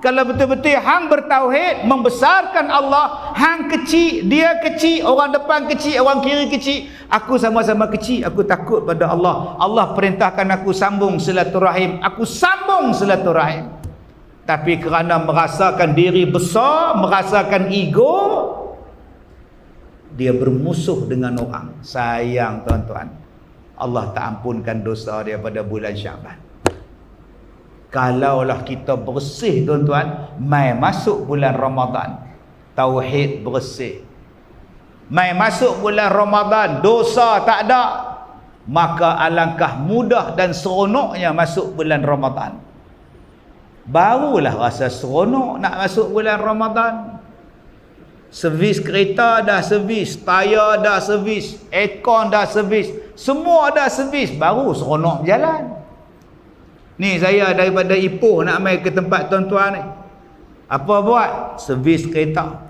Kalau betul-betul hang bertauhid, membesarkan Allah, hang kecil, dia kecil, orang depan kecil, orang kiri kecil, aku sama-sama kecil, aku takut pada Allah. Allah perintahkan aku sambung silaturahim, aku sambung silaturahim. Tapi kerana merasakan diri besar, merasakan ego, dia bermusuh dengan orang. Sayang tuan-tuan, Allah tak ampunkan dosa dia pada bulan Syaban. Kalaulah kita bersih tuan-tuan, mai masuk bulan Ramadan, tauhid bersih. Mai masuk bulan Ramadan, dosa tak ada, maka alangkah mudah dan seronoknya masuk bulan Ramadan. Barulah rasa seronok nak masuk bulan Ramadan. Servis kereta dah servis, tayar dah servis, aircon dah servis, semua dah servis, baru seronok berjalan. Ni saya daripada Ipoh nak mai ke tempat tuan-tuan ni. Apa buat? Servis kereta.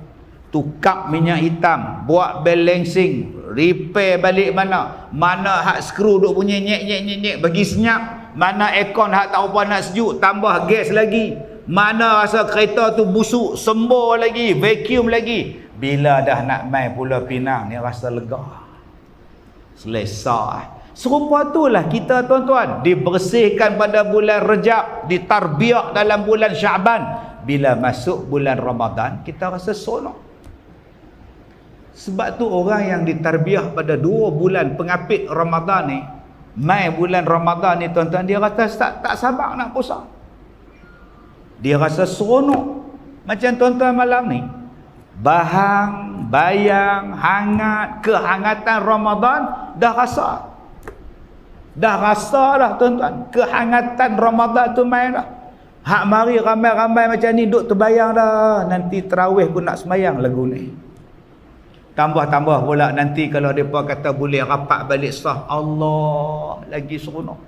Tukar minyak hitam, buat balancing, repair balik mana. Mana hak skru duk bunyi nyek bagi senyap, mana aircon hak tak apa nak sejuk, tambah gas lagi. Mana rasa kereta tu busuk, sembur lagi, vacuum lagi. Bila dah nak mai Pulau Pinang ni rasa lega. Selesai. Serupa itulah kita tuan-tuan, dibersihkan pada bulan Rejab, ditarbiah dalam bulan Syaban. Bila masuk bulan Ramadan, kita rasa seronok. Sebab tu orang yang ditarbiah pada 2 bulan pengapit Ramadan ni, mai bulan Ramadan ni tuan-tuan, dia rasa tak sabar nak puasa. Dia rasa seronok. Macam tuan-tuan malam ni, bahang, bayang, hangat, kehangatan Ramadan dah rasa. Dah rasa dah tuan-tuan, kehangatan Ramadan tu main dah. Hak mari ramai-ramai macam ni duk terbayang dah, nanti tarawih pun nak sembahyang lagu ni. Tambah-tambah pula nanti kalau depa kata boleh rapat balik sah, Allah lagi seronok.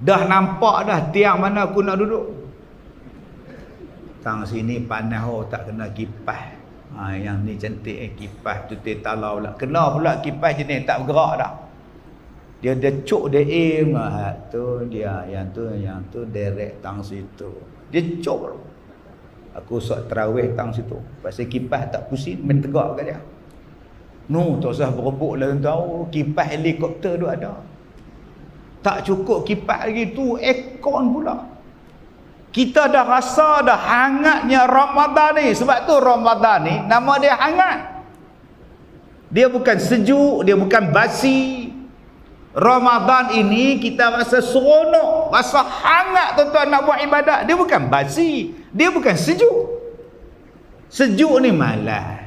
Dah nampak dah tiang mana aku nak duduk. Tang sini panas tak kena kipas. Yang ni cantik kipas tu talau pula. Kena pula kipas jenis tak bergerak dah. Dia cuk dia aim tu dia yang tu direct tang situ. Dia cuk. Aku sok tarawih tang situ. Pasal kipas tak pusing main tegak kat dia. Tak usah berebut lah tahu kipas helikopter tu ada. Tak cukup kipas lagi tu aircon pula. Kita dah rasa dah hangatnya Ramadan ni. Sebab tu Ramadan ni nama dia hangat. Dia bukan sejuk, dia bukan basi. Ramadan ini kita rasa seronok, rasa hangat tuan-tuan nak buat ibadat. Dia bukan basi, dia bukan sejuk. Sejuk ni malas.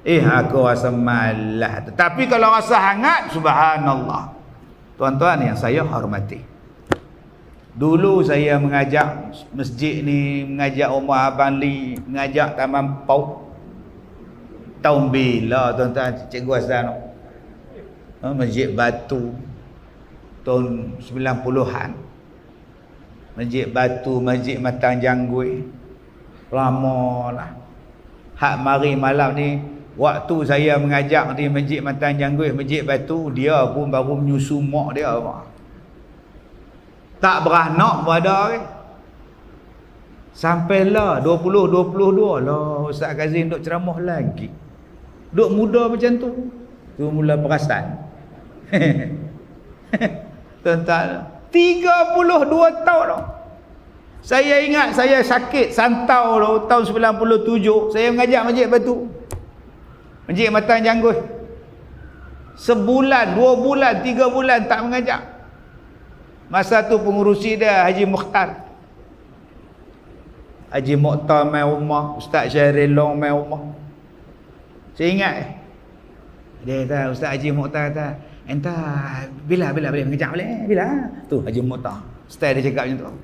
Aku rasa malas. Tetapi kalau rasa hangat, subhanallah. Tuan-tuan yang saya hormati, dulu saya mengajak masjid ni, mengajak rumah Abang Li, mengajak Taman Pau. Tahun bila tuan-tuan Cikgu Hassan? Masjid Batu tahun 90-an. Masjid Batu, Masjid Matang Janggui. Lama lah. Hak mari malam ni, waktu saya mengajak di Masjid Matang Janggui, Masjid Batu, dia pun baru menyusu mak dia. Tak beranak pun ada kan. Sampailah 20-22 lah Ustaz Kazim duk ceramah lagi. Duk muda macam tu. Tu mula perasan. Tuan-tuan, 32 tahun dah. Saya ingat saya sakit santau dah tahun 97. Saya mengajar Masjid Batu. Masjid Matan Janggut. Sebulan, 2 bulan, 3 bulan tak mengajar. Masa tu pengurusi dia Haji Mukhtar. Haji Mukhtar main rumah, Ustaz Syahril Long main rumah. Saya ingat dia kata, Ustaz Haji Mukhtar kata, entah bila boleh mengajar boleh? Bila? Tu Haji Mukhtar. Style dia cakap macam tu.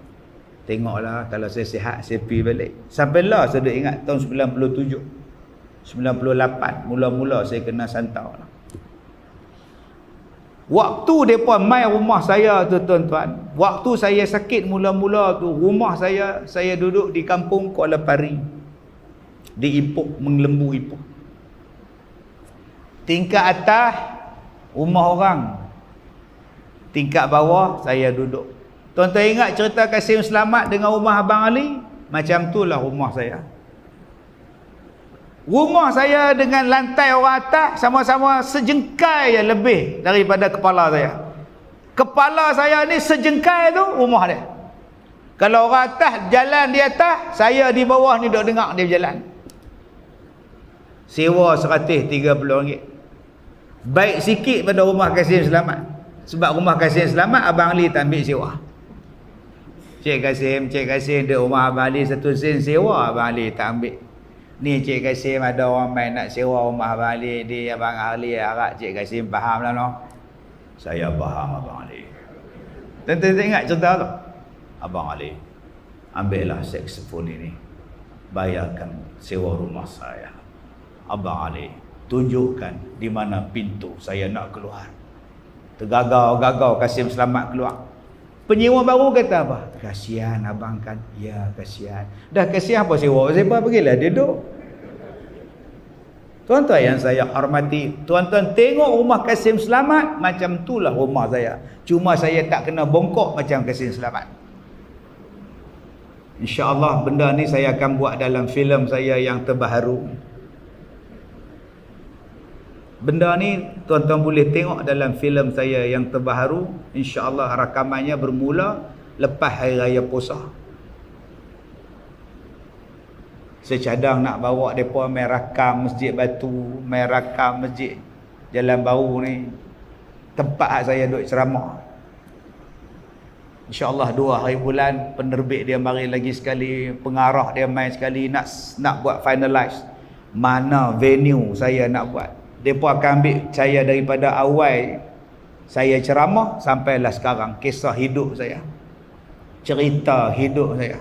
Tengoklah kalau saya sihat saya pergi balik. Sampailah saya dah ingat tahun 97. 98 mula-mula saya kena santau lah. Waktu mereka mai rumah saya tu tuan-tuan, waktu saya sakit mula-mula tu, rumah saya duduk di kampung Kuala Pari, di Ipoh, Menglembu Ipoh. Tingkat atas rumah orang, tingkat bawah saya duduk. Tuan-tuan ingat cerita Kasim Selamat dengan rumah Abang Ali? Macam tu lah rumah saya. Rumah saya dengan lantai orang atas sama-sama sejengkai yang lebih daripada kepala saya. Kepala saya ni sejengkai tu rumah dia. Kalau orang atas jalan di atas, saya di bawah ni duk dengar dia berjalan. Sewa RM130. Baik sikit pada rumah Kasim Selamat. Sebab rumah Kasim Selamat Abang Ali tak ambil sewa. Cik Kasim dia rumah Abang Ali 1 sen sewa, Abang Ali tak ambil. Ni Cik Kasim ada orang main nak sewa rumah Abang Ali, di Abang Ali harap Cik Kasim faham lah no. Saya faham Abang Ali. Tuan-tuan ingat cerita tu? Abang Ali, ambillah saksofon ini, bayarkan sewa rumah saya. Abang Ali, tunjukkan di mana pintu saya nak keluar. Tergagau-gagau Kasim Selamat keluar. Penyewa baru kata apa? Kasihan abang kan? Ya, kasihan. Dah kasihan apa sewa? Siapa pergilah dia duduk. Tuan-tuan yang saya hormati, tuan-tuan tengok rumah Kasim Selamat, macam itulah rumah saya. Cuma saya tak kena bongkok macam Kasim Selamat. InsyaAllah benda ni saya akan buat dalam filem saya yang terbaru. Benda ni tuan-tuan boleh tengok dalam filem saya yang terbaru. InsyaAllah rakamannya bermula lepas Hari Raya Puasa. Saya cadang nak bawa mereka main rakam Masjid Batu, main rakam Masjid Jalan Baru ni, tempat saya duduk ceramah. InsyaAllah 2 hari bulan penerbit dia mari lagi sekali, pengarah dia main sekali, nak buat finalize mana venue saya nak buat. Mereka akan ambil saya daripada awal saya ceramah sampailah sekarang, kisah hidup saya, cerita hidup saya.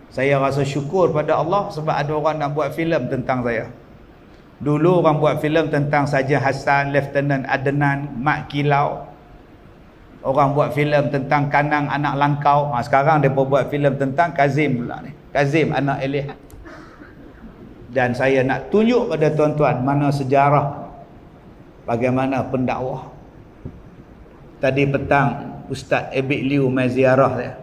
Saya rasa syukur pada Allah sebab ada orang nak buat filem tentang saya. Dulu orang buat filem tentang Saja Hassan, Lieutenant Adnan, Mak Kilau. Orang buat filem tentang Kanang anak Langkau. Sekarang mereka buat filem tentang Kazim pula ni, Kazim anak Elihat. Dan saya nak tunjuk pada tuan-tuan mana sejarah, bagaimana pendakwah. Tadi petang Ustaz Ebik Liu mai ziarah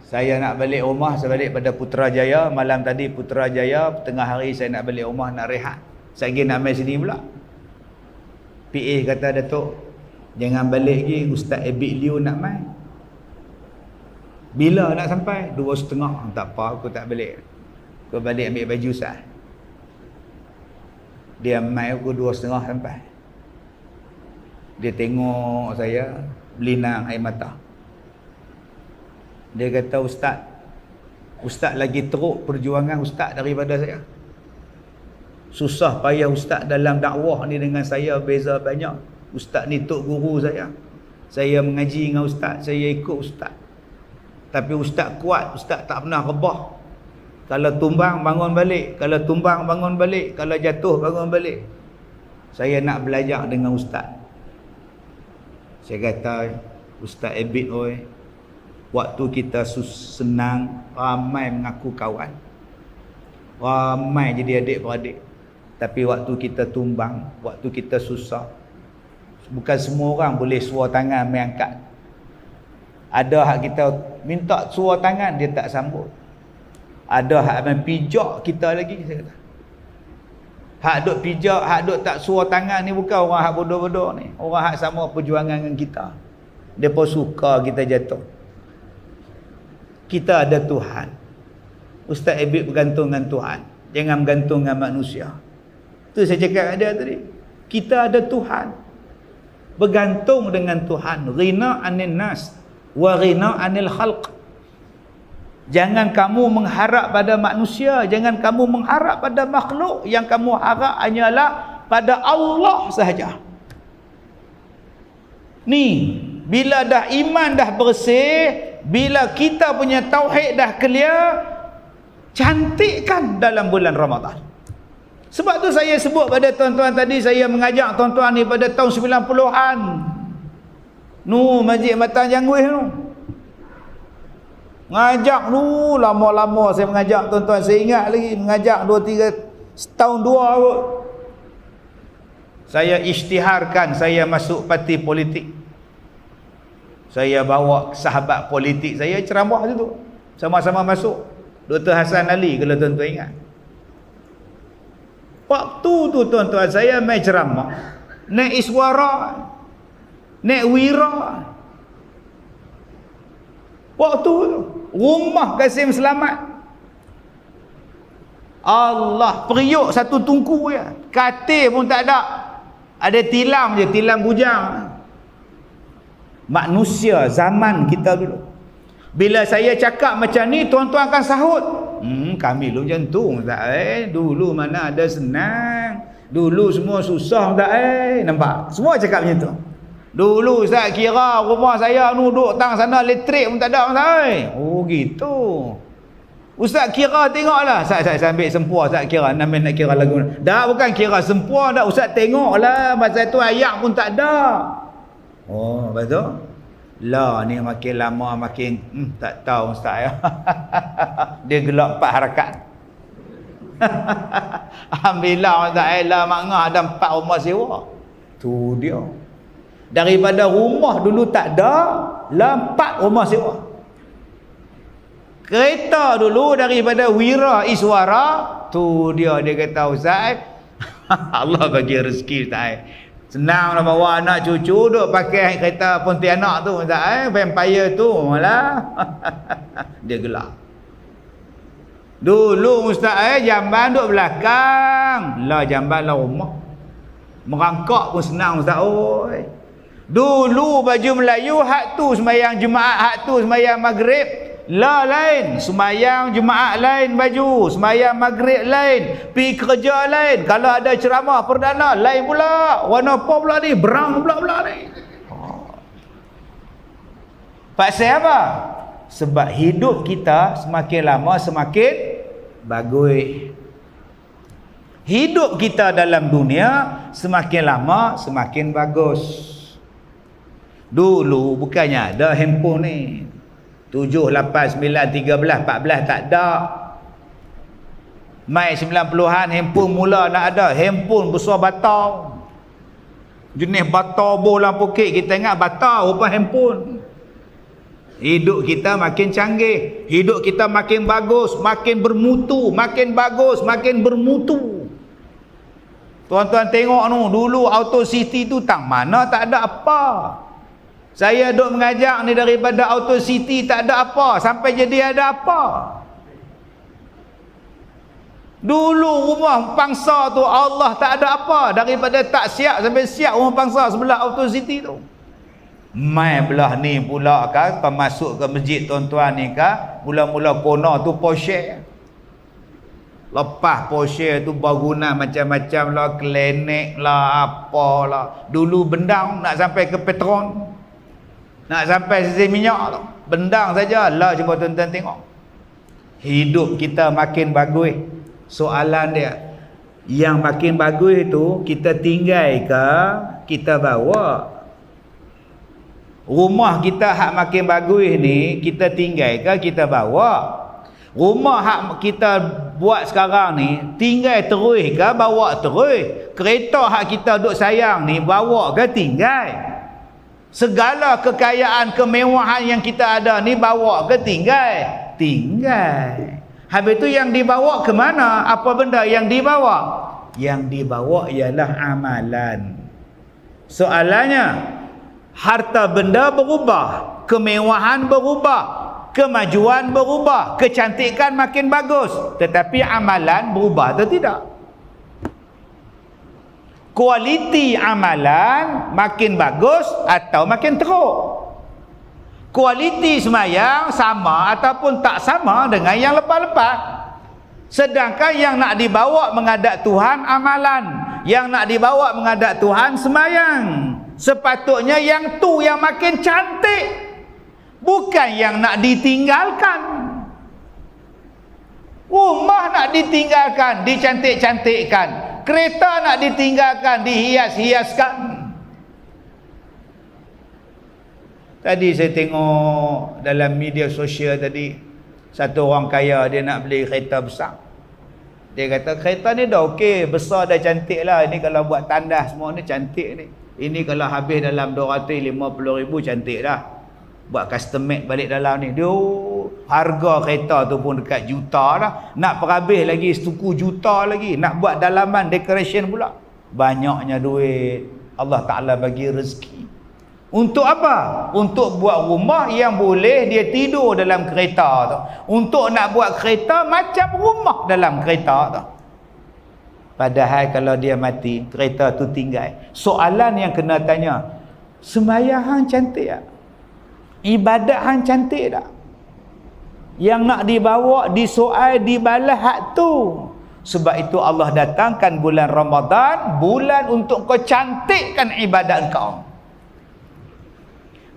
saya nak balik rumah, saya balik pada Putrajaya. Malam tadi Putrajaya, tengah hari saya nak balik rumah, nak rehat. Saya pergi nak mai sini pula. PA kata, Datuk jangan balik lagi, Ustaz Ebik Liu nak mai. Bila nak sampai? 2.30. Tak apa, aku tak balik. Aku balik ambil baju sah. Dia mai aku 2.30 sampai. Dia tengok saya, belinang air mata. Dia kata, Ustaz lagi teruk perjuangan Ustaz daripada saya. Susah payah Ustaz dalam dakwah ni dengan saya beza banyak. Ustaz ni tok guru saya. Saya mengaji dengan Ustaz, saya ikut Ustaz. Tapi Ustaz kuat, Ustaz tak pernah rebah. Kalau tumbang bangun balik, kalau tumbang bangun balik, kalau jatuh bangun balik. Saya nak belajar dengan Ustaz. Saya kata, Ustaz Ebit oi, waktu kita senang, ramai mengaku kawan, ramai jadi adik-beradik. Tapi waktu kita tumbang, waktu kita susah, Bukan semua orang boleh suar tangan mengangkat. Ada hak kita minta suar tangan, dia tak sambut. Ada hak main pijak kita lagi, saya kata. Hak duk pijak, hak duk tak suar tangan ni bukan orang hak bodoh-bodoh ni. Orang hak sama perjuangan dengan kita. Dia pun suka kita jatuh. Kita ada Tuhan. Ustaz Abid bergantung dengan Tuhan. Jangan bergantung dengan manusia. Tu saya cakap ada tadi. Kita ada Tuhan. Bergantung dengan Tuhan. Ghina anin nas wa ghina anil khalq. Jangan kamu mengharap pada manusia, jangan kamu mengharap pada makhluk. Yang kamu harap hanyalah pada Allah sahaja. Ni, bila dah iman dah bersih, bila kita punya tauhid dah clear, cantikkan dalam bulan Ramadan. Sebab tu saya sebut pada tuan-tuan tadi, saya mengajak tuan-tuan ni pada tahun 90-an. Masjid Matan Jangguih tu. Ngajak dulu, lama-lama saya mengajak tuan-tuan, saya ingat lagi mengajak 2-3 setahun 2 kot. Saya isytiharkan saya masuk parti politik. Saya bawa sahabat politik saya ceramah situ. Sama-sama masuk. Dr. Hassan Ali kalau tuan-tuan ingat. Waktu tu tuan-tuan saya main ceramah, naik Iswara, naik Wira. Waktu tu rumah Kasim Selamat, Allah, periuk satu tungku je, katil pun tak ada, ada tilam je, tilam bujang. Manusia zaman kita dulu, bila saya cakap macam ni tuan-tuan akan sahut, kami dulu macam tu tak, dulu mana ada senang, dulu semua susah tak, nampak semua cakap macam tu. Dulu Ustaz kira rumah saya duduk tang sana elektrik pun tak ada Ustaz. Oh gitu. Ustaz kira tengoklah. Saya ambil sempua Ustaz kira. Nak kira lagu. Dah bukan kira sempua dah. Ustaz tengoklah. Masa tu ayat pun tak ada. Oh betul. Lah ni makin lama makin tak tahu Ustaz ya. Dia gelak 4 harakat. Alhamdulillah Ustaz lah makna ada 4 rumah sewa. Tu dia. Daripada rumah dulu tak ada, lah 4 rumah sewa. Kereta dulu daripada Wira Iswara, tu dia kata Ustaz, Allah bagi rezeki Ustaz. Senang nak bawa anak cucu duk pakai kereta Pontianak tu Ustaz, vampire tu malah. Dia gelak. Dulu Ustaz jamban duk belakang, lah jamban lah rumah. Merangkak pun senang Ustaz oi. Dulu baju Melayu hak tu sembahyang Jumaat, hak tu sembahyang Maghrib lah lain, sembahyang Jumaat lain baju, sembahyang Maghrib lain, pi kerja lain. Kalau ada ceramah perdana lain pula, warna apa pula ni, berang pula ni. Pasal apa? Sebab hidup kita semakin lama semakin bagus. Hidup kita dalam dunia semakin lama semakin bagus. Dulu bukannya ada handphone ni 7, 8, 9, 13, 14 tak ada. Mai 90-an handphone mula nak ada. Handphone besar batau, jenis batau bola pokek. Kita ingat batau rupa handphone. Hidup kita makin canggih, hidup kita makin bagus, makin bermutu, makin bagus, makin bermutu. Tuan-tuan tengok tu, dulu Auto City tu tang mana tak ada apa. Saya duk mengajak ni daripada Auto City tak ada apa sampai jadi ada apa. Dulu rumah pangsa tu Allah tak ada apa, daripada tak siap sampai siap rumah pangsa sebelah Auto City tu. Mai belah ni pula kan masuk ke masjid tuan-tuan ni kan, mula-mula kona tu Porsche. Lepas Porsche tu bangunan macam-macam lah, klinik lah, apalah. Dulu bendang nak sampai ke Petron, nak sampai sisi minyak tu, bendang saja lah. Cuba tuan-tuan tengok, hidup kita makin bagus. Soalan dia, yang makin bagus tu kita tinggal ke kita bawa? Rumah kita hak makin bagus ni kita tinggal ke kita bawa? Rumah hak kita buat sekarang ni tinggal terus ke bawa terus? Kereta hak kita duk sayang ni bawa ke tinggal? Segala kekayaan kemewahan yang kita ada ni bawa ke tinggal? Tinggal. Habis tu yang dibawa ke mana? Apa benda yang dibawa? Yang dibawa ialah amalan. Soalannya, harta benda berubah, kemewahan berubah, kemajuan berubah, kecantikan makin bagus, tetapi amalan berubah atau tidak? Kualiti amalan makin bagus atau makin teruk? Kualiti sembahyang sama ataupun tak sama dengan yang lepas-lepas? Sedangkan yang nak dibawa menghadap Tuhan amalan, yang nak dibawa menghadap Tuhan sembahyang. Sepatutnya yang tu yang makin cantik, bukan yang nak ditinggalkan. Rumah nak ditinggalkan, dicantik-cantikkan. Kereta nak ditinggalkan, dihias-hiaskan. Tadi saya tengok dalam media sosial tadi, satu orang kaya dia nak beli kereta besar. Dia kata kereta ni dah okey, besar dah cantik lah. Ini kalau buat tandas semua ni cantik ni. Ini kalau habis dalam 250,000 cantik dah. Buat custom made balik dalam ni. Dia harga kereta tu pun dekat juta dah. Nak perhabis lagi setuku juta lagi. Nak buat dalaman decoration pula. Banyaknya duit. Allah Ta'ala bagi rezeki. Untuk apa? Untuk buat rumah yang boleh dia tidur dalam kereta tu. Untuk nak buat kereta macam rumah dalam kereta tu. Padahal kalau dia mati, kereta tu tinggal. Soalan yang kena tanya, sembahyang hang cantik tak? Ibadat hang cantik tak? Yang nak dibawa, disoal, dibalas hak tu. Sebab itu Allah datangkan bulan Ramadan, bulan untuk kau cantikkan ibadat kau.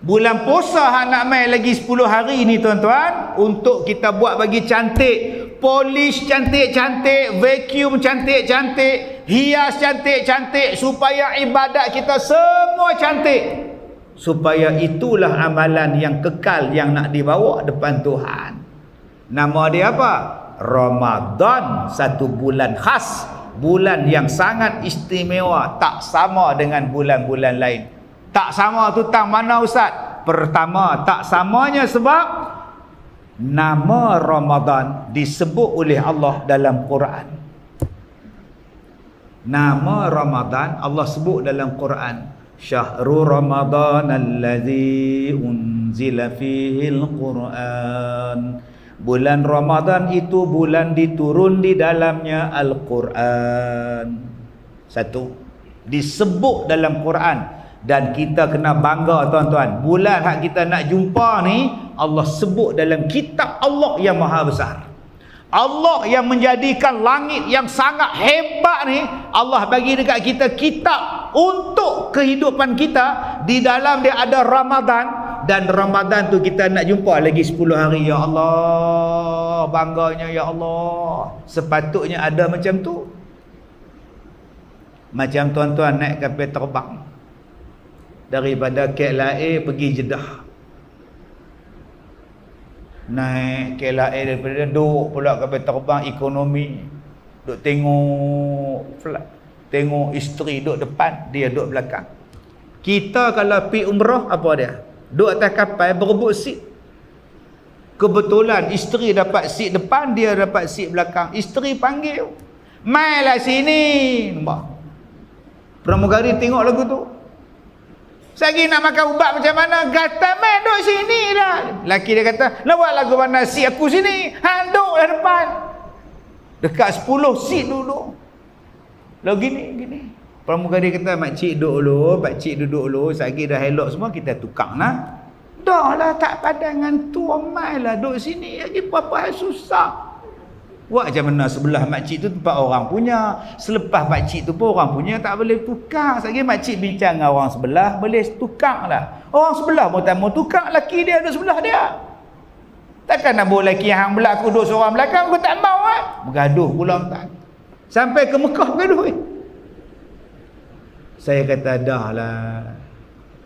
Bulan puasa hak nak mai lagi 10 hari ni tuan-tuan, untuk kita buat bagi cantik, polish cantik-cantik, vacuum cantik-cantik, hias cantik-cantik, supaya ibadat kita semua cantik. Supaya itulah amalan yang kekal yang nak dibawa depan Tuhan. Nama dia apa? Ramadan, satu bulan khas, bulan yang sangat istimewa, tak sama dengan bulan-bulan lain. Tak sama tu tang mana ustaz? Pertama, tak samanya sebab nama Ramadan disebut oleh Allah dalam Quran. Nama Ramadan Allah sebut dalam Quran. Syahrul Ramadan allazi unzila fihi al-Quran. Bulan Ramadan itu bulan diturun di dalamnya Al-Quran. Satu, disebut dalam Quran. Dan kita kena bangga tuan-tuan, bulan hak kita nak jumpa ni Allah sebut dalam kitab Allah yang maha besar. Allah yang menjadikan langit yang sangat hebat ni, Allah bagi dekat kita kitab untuk kehidupan kita. Di dalam dia ada Ramadan, dan Ramadan tu kita nak jumpa lagi 10 hari. Ya Allah, bangganya ya Allah. Sepatutnya ada macam tu. Macam tuan-tuan naik kapal terbang daripada KLIA pergi Jeddah. Naik KLIA daripada duduk pula kapal terbang ekonomi. Duk tengok flight, tengok isteri duduk depan, dia duduk belakang. Kita kalau pergi umrah apa dia? Duduk atas kapal berebut seat. Kebetulan isteri dapat seat depan, dia dapat seat belakang. Isteri panggil, "Mailah sini." Nampak? Pramugari tengok lagu tu. Sagi nak makan ubat macam mana? Kata, "Main duduk sini dah." Laki dia kata, "Nak buat lagu mana? Seat aku sini. Hang duduk lah depan." Dekat 10 seat duduk. Lalu gini. Pramugari kata, "Makcik duduk dulu, pakcik duduk dulu. Sagi dah elok semua, kita tukar lah." Dah lah, tak padan dengan tu. Mai lah duduk sini. Lagi apa-apa susah. Buat macam mana sebelah makcik tu tempat orang punya. Selepas makcik tu pun orang punya, tak boleh tukar. Sagi makcik bincang dengan orang sebelah, boleh tukar lah. Orang sebelah pun tak mau tukar, laki dia duduk sebelah dia. Takkan nak bawa laki hang belakang, duduk seorang belakang, aku tak mau kan? Bergaduh pula tak. Sampai ke Mekah bergaduh. Saya kata dah lah.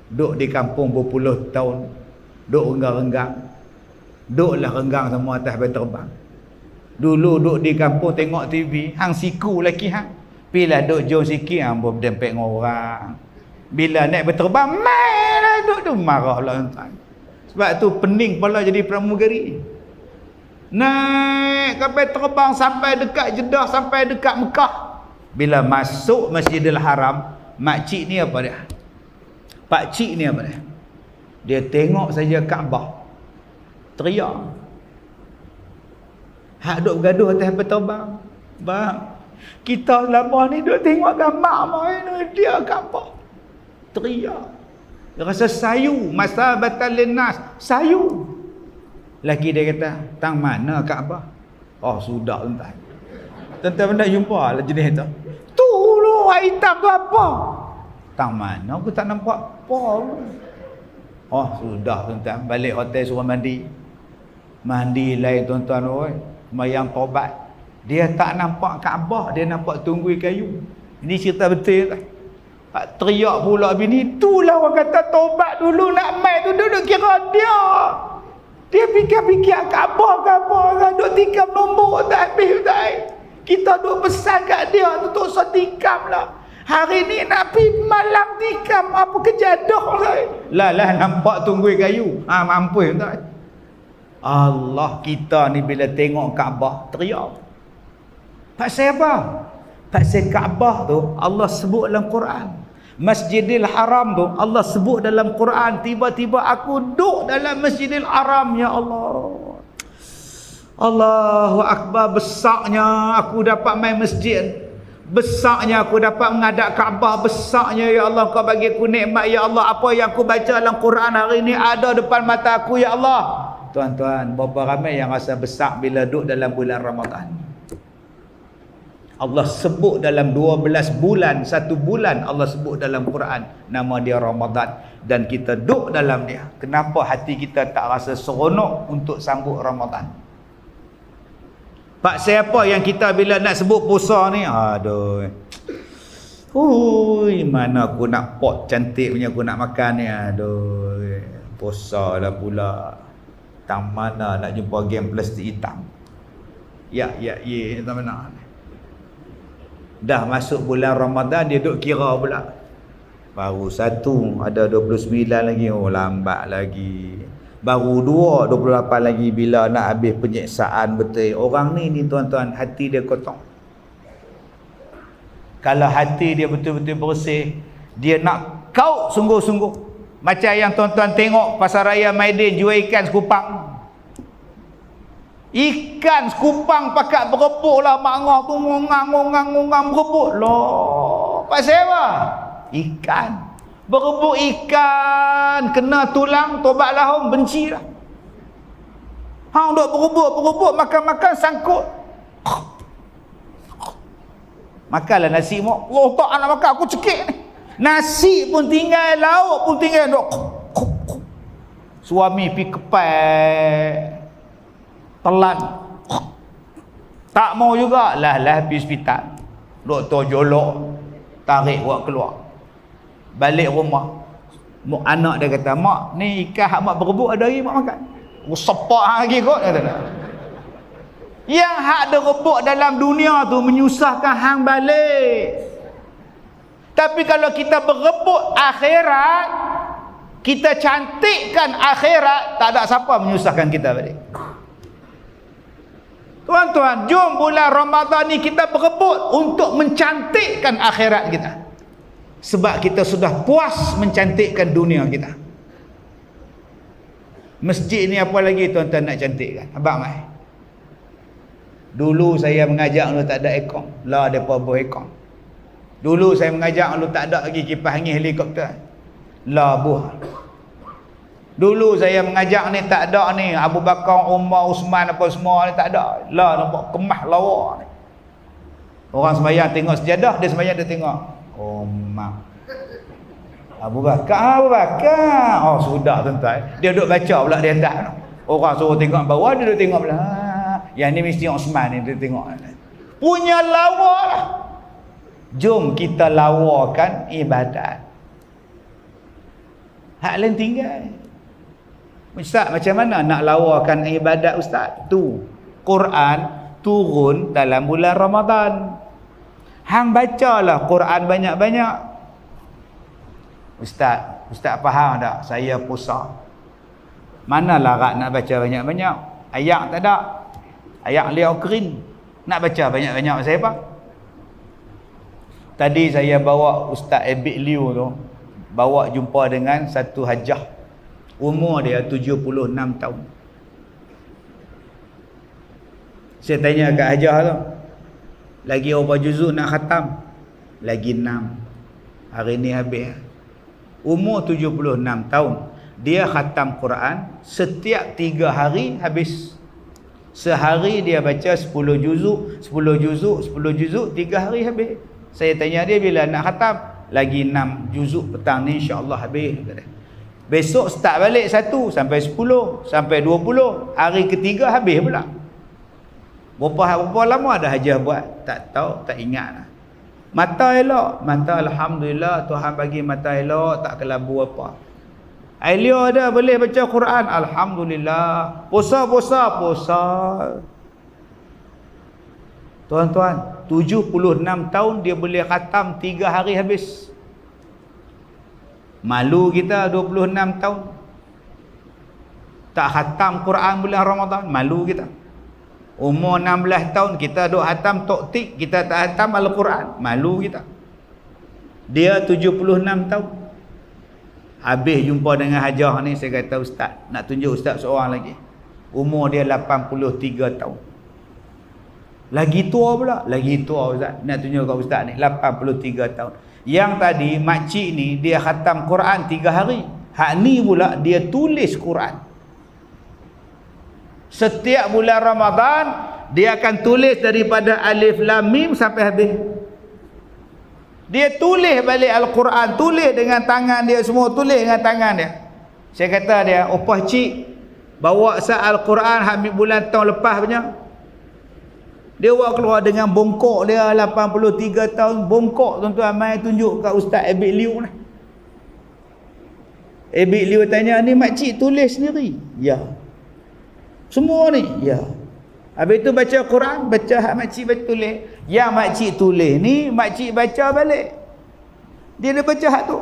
Duduk di kampung berpuluh tahun. Duduk renggang-renggang. Duduklah renggang semua atas kapal terbang. Dulu duk di kampung tengok TV, hang siku lagi hang. Bila duk jom sikit hang berdempet dengan orang. Bila naik berterbang, mainlah duk marahlah tuan. Sebab tu pening kepala jadi pramugari. Naik sampai terbang sampai dekat Jeddah, sampai dekat Mekah. Bila masuk Masjidil Haram, makcik ni apa dia? Pakcik ni apa dia? Dia tengok saja Kaabah, teriak. Hak duk bergaduh atas berterbang. Bang, kita selama ni duk tengok gambar main dia Kaabah. Teriak. Dia rasa sayu, masa batal linnas, sayu. Laki dia kata, tang mana Kaabah? Oh, sudah tuan. Tuan pernah jumpa lah jenis tu. Tu lu hitam tu apa? Tang mana aku tak nampak apa. Oh, sudah tuan. Balik hotel suruh mandi. Mandi lain tuan-tuan oi. Mayang taubat. Dia tak nampak Kaabah, dia nampak tunggui kayu. Ini cerita betul tak? Teriak pula bini, itulah orang kata taubat dulu nak mai tu duduk kira dia. Dia fikir-fikir Kaabah, duk tikam nombor tak habis tak. Kita duk pesan kat dia tu tak usah tikam lah. Hari ni nak pergi malam tikam apa kejadah lah. Lah nampak tunggui kayu. Mampu tak? Allah, kita ni bila tengok Kaabah teriak. Pasal apa? Pasal Kaabah tu Allah sebut dalam Quran. Masjidil Haram tu Allah sebut dalam Quran. Tiba-tiba aku duduk dalam Masjidil Haram, ya Allah. Allahu Akbar, besarnya aku dapat main masjid. Besarnya aku dapat menghadap Kaabah. Besarnya ya Allah, kau bagi aku nikmat ya Allah. Apa yang aku baca dalam Quran hari ni ada depan mata aku ya Allah. Tuan-tuan, berapa ramai yang rasa besar bila duduk dalam bulan Ramadan. Allah sebut dalam 12 bulan, 1 bulan Allah sebut dalam Quran nama dia Ramadan, dan kita duduk dalam dia. Kenapa hati kita tak rasa seronok untuk sambut Ramadan? Pak siapa yang kita bila nak sebut puasa ni, aduh, hui, mana aku nak pot cantik punya aku nak makan ni, aduh, puasa lah pula. Tang mana nak jumpa game plastik hitam. Ya, tak mana. Dah masuk bulan Ramadan dia duk kira pula. Baru 1, ada 29 lagi, oh lambat lagi. Baru 2, 28 lagi, bila nak habis penyiksaan betul. Orang ni tuan-tuan, hati dia kotor. Kalau hati dia betul-betul bersih, dia nak kau sungguh-sungguh. Macam yang tuan-tuan tengok pasar raya Maidin jual ikan sekupang. Ikan sekupang pakat berebut lah, makngah tu ngongang berebut lah. Pasal apa? Ikan. Berebut ikan, kena tulang, tobat lahum, benci lah. Hang duk berebut, makan-makan sangkut. Makanlah nasi mak. Oh tak nak makan, aku cekik ni. Nasi pun tinggal, lauk pun tinggal. Duk. Suami pergi kepai, telan. Tak mau juga, lah pergi hospital. Doktor jolok, tarik buat keluar. Balik rumah, anak dia kata, mak ni ikan hak mak berebut ada lagi mak makan. Sepak lagi kot, kata. Yang hak dia rebut dalam dunia tu menyusahkan hang balik. Tapi kalau kita berebut akhirat, kita cantikkan akhirat, tak ada siapa menyusahkan kita balik. Tuan-tuan, jom bulan Ramadan ni kita berebut untuk mencantikkan akhirat kita. Sebab kita sudah puas mencantikkan dunia kita. Masjid ni apa lagi tuan-tuan nak cantikkan? Abang mai. Dulu saya mengajak lu tak ada aircon. Lah depa buat aircon. Dulu saya mengajak lu tak ada lagi kipas angin helikopter. Lah buah. Dulu saya mengajak ni tak ada ni Abu Bakar, Umar, Usman apa semua ni tak ada. Lah nampak kemah lawa ni. Orang sembahyang tengok sejadah, dia sembahyang dia tengok. Oh mak. Abu Bakar. Oh sudah tuan-tuan. Dia duduk baca pula di atas. Orang suruh tengok bawah, dia duduk tengok pula. Yang ni mesti Osman ni dia tengok. Punya lawa lah. Jom kita lawakan ibadat. Hak lain tinggal. Ustaz, macam mana nak lawakan ibadat ustaz? Tu Quran turun dalam bulan Ramadan. Hang bacalah Quran banyak-banyak. Ustaz faham tak? Saya puasa. Mana larat nak baca banyak-banyak? Ayat tak ada. Ayat liau kering. Nak baca banyak-banyak saya apa? Tadi saya bawa Ustaz Ebik Liu tu, bawa jumpa dengan satu hajah. Umur dia 76 tahun. Saya tanya kat hajah tu, lagi berapa juzuk nak khatam? Lagi 6. Hari ni habis. Umur 76 tahun. Dia khatam Quran setiap 3 hari habis. Sehari dia baca 10 juzuk, 10 juzuk, 10 juzuk, 3 hari habis. Saya tanya dia bila nak khatam, lagi 6 juzuk petang ni insya-Allah habis. Besok start balik 1 sampai 10 sampai 20, hari ketiga habis pula. Berapa lama dah hajah buat? Tak tahu, tak ingat lah. Mata elok, mata alhamdulillah Tuhan bagi mata elok, tak kelabu apa. Elok dah boleh baca Quran, alhamdulillah. Puasa. Tuan-tuan, 76 tahun dia boleh khatam 3 hari habis. Malu kita 26 tahun tak khatam Quran bulan Ramadan, malu kita. Umur 16 tahun kita duk khatam toktik, kita tak khatam Al-Quran, malu kita. Dia 76 tahun. Habis jumpa dengan hajah ni, saya kata ustaz, nak tunjuk ustaz seorang lagi. Umur dia 83 tahun. Lagi tua pula, lagi tua ustaz. Nak tunjuk kat ustaz ni 83 tahun. Yang tadi makcik ni dia khatam Quran 3 hari. Hak ni pula dia tulis Quran. Setiap bulan Ramadan dia akan tulis daripada alif lam mim sampai habis. Dia tulis balik Al-Quran, tulis dengan tangan dia semua, tulis dengan tangan dia. Saya kata dia, opah cik, bawa sah Al-Quran habis bulan tahun lepas punya. Dia buat keluar dengan bongkok dia 83 tahun, bongkok tuan-tuan, mai tunjuk kat Ustaz Ebik Liu ni. Ebik Liu tanya, ni makcik tulis sendiri? Ya. Semua ni? Ya. Habis tu baca Quran, baca hak makcik baca tulis. Yang makcik tulis ni, makcik baca balik. Dia dah baca hak tu.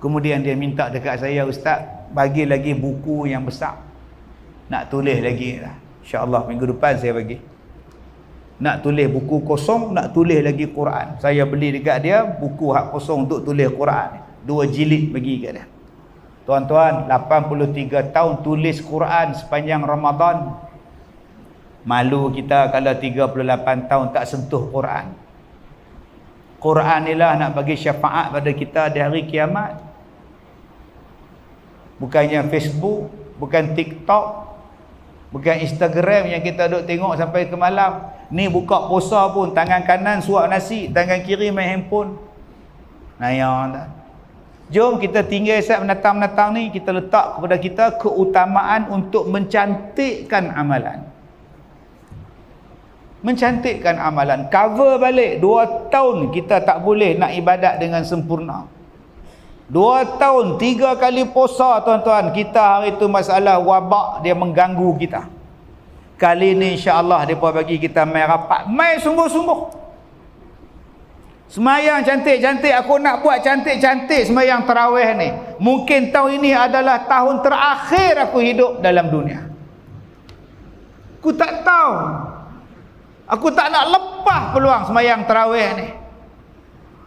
Kemudian dia minta dekat saya, ustaz, bagi lagi buku yang besar. Nak tulis lagi lah. InsyaAllah minggu depan saya bagi. Nak tulis buku kosong, nak tulis lagi Quran. Saya beli dekat dia buku hak kosong untuk tulis Quran. 2 jilid bagi kat dia. Tuan-tuan, 83 tahun tulis Quran sepanjang Ramadan. Malu kita kalau 38 tahun tak sentuh Quran. Quran inilah nak bagi syafaat pada kita di hari kiamat. Bukannya Facebook, bukan TikTok, bukan Instagram yang kita duk tengok sampai ke malam. Ni buka puasa pun tangan kanan suap nasi, tangan kiri main handphone. Nayang dah. Jom kita tinggal saat menatang-menatang ni, kita letak kepada kita keutamaan untuk mencantikkan amalan. Mencantikkan amalan. Cover balik 2 tahun kita tak boleh nak ibadat dengan sempurna. 2 tahun 3 kali puasa tuan-tuan, kita hari tu masalah wabak dia mengganggu kita. Kali ni insya-Allah depa bagi kita mai rapat, mai sungguh-sungguh. Semayang cantik-cantik, aku nak buat cantik-cantik semayang tarawih ni. Mungkin tahun ini adalah tahun terakhir aku hidup dalam dunia. Aku tak tahu. Aku tak nak lepas peluang semayang tarawih ni.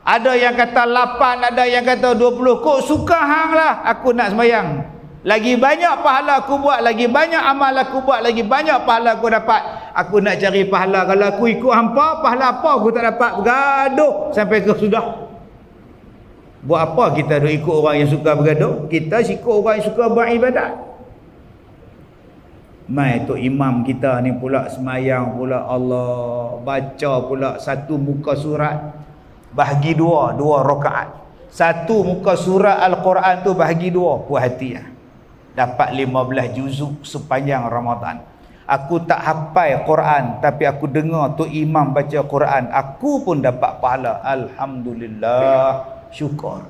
Ada yang kata 8, ada yang kata 20. Kok suka hang lah aku nak semayang. Lagi banyak pahala aku buat, lagi banyak amal aku buat, lagi banyak pahala aku dapat. Aku nak cari pahala. Kalau aku ikut hampa, pahala apa aku tak dapat? Bergaduh sampai ke sudah. Buat apa kita duk ikut orang yang suka bergaduh? Kita ikut orang yang suka beribadat. Mai tu imam kita ni pula semayang pula, Allah, baca pula satu muka surat bahagi 2 rakaat. Satu muka surat Al-Quran tu bahagi 2, puas hati lah. Dapat 15 juzuk sepanjang Ramadan. Aku tak hafal Quran, tapi aku dengar tu imam baca Quran, aku pun dapat pahala. Alhamdulillah, syukur.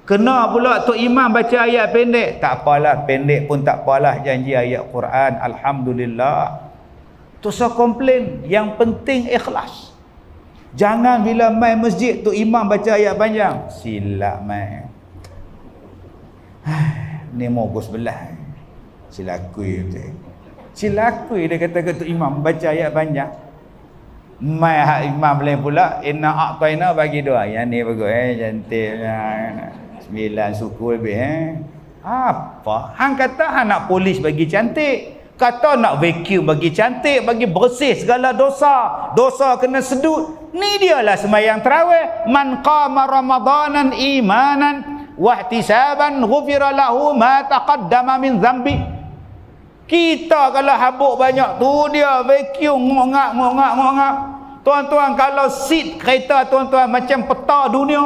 Kena pula Tok Imam baca ayat pendek. Tak apalah, pendek pun tak apalah, janji ayat Quran. Alhamdulillah. Tak usah komplain. Yang penting ikhlas. Jangan bila main masjid Tok Imam baca ayat panjang. Silap main. Ni mogok sebelah. Silakui betul. Silakui dia kata ke Tok Imam baca ayat panjang. Mai hak imam lain pula, inna a'taina bagi doa. Yang ni bagus cantik. 9 suku lebih Apa? Hang kata hang nak polis bagi cantik. Kata nak vacuum bagi cantik, bagi bersih segala dosa. Dosa kena sedut. Ni dialah sembahyang tarawih. Man qama ramadanan imanan wahtisaban ghufira lahu ma taqaddama min dhanbi. Kita kalau habuk banyak tu dia vacuum ngongak. Tuan-tuan, kalau seat kereta tuan-tuan macam peta dunia.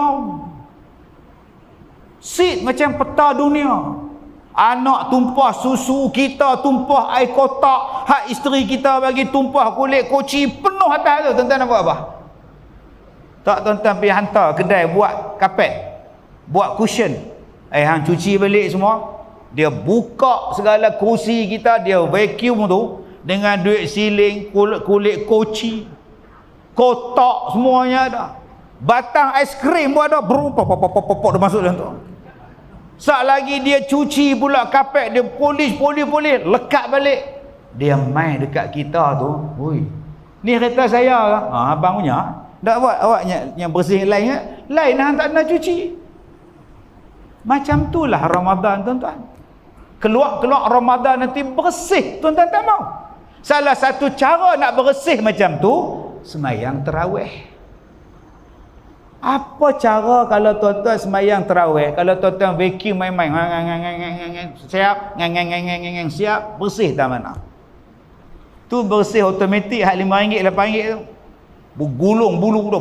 Seat macam peta dunia. Anak tumpah susu, kita tumpah air kotak, hak isteri kita bagi tumpah kulit koci penuh atas tu. Tuan-tuan nak buat apa? Tak, tuan-tuan pergi hantar kedai buat kapet, buat cushion. Hang cuci balik semua. Dia buka segala kerusi kita, dia vacuum tu dengan duit siling, kulit koci, kotak semuanya ada. Batang aiskrim pun ada, pop dia masuk dalam tu. Sat lagi dia cuci pula kapet, dia polis, lekat balik. Dia main dekat kita tu. Oi, ni kereta saya ke? Abang punya. Tak buat awak yang bersih lain ke? Lain hang tak nak cuci. Macam itulah Ramadan, tuan-tuan. Keluar Ramadan nanti bersih, tuan-tuan tak mau. Salah satu cara nak bersih macam tu, sembahyang tarawih. Apa cara kalau tuan-tuan sembahyang tarawih, kalau tuan-tuan vacuum main-main, siap, siap, bersih tak mana? Tu bersih automatik hak RM5, RM8 tu. Bergulung bulu dah,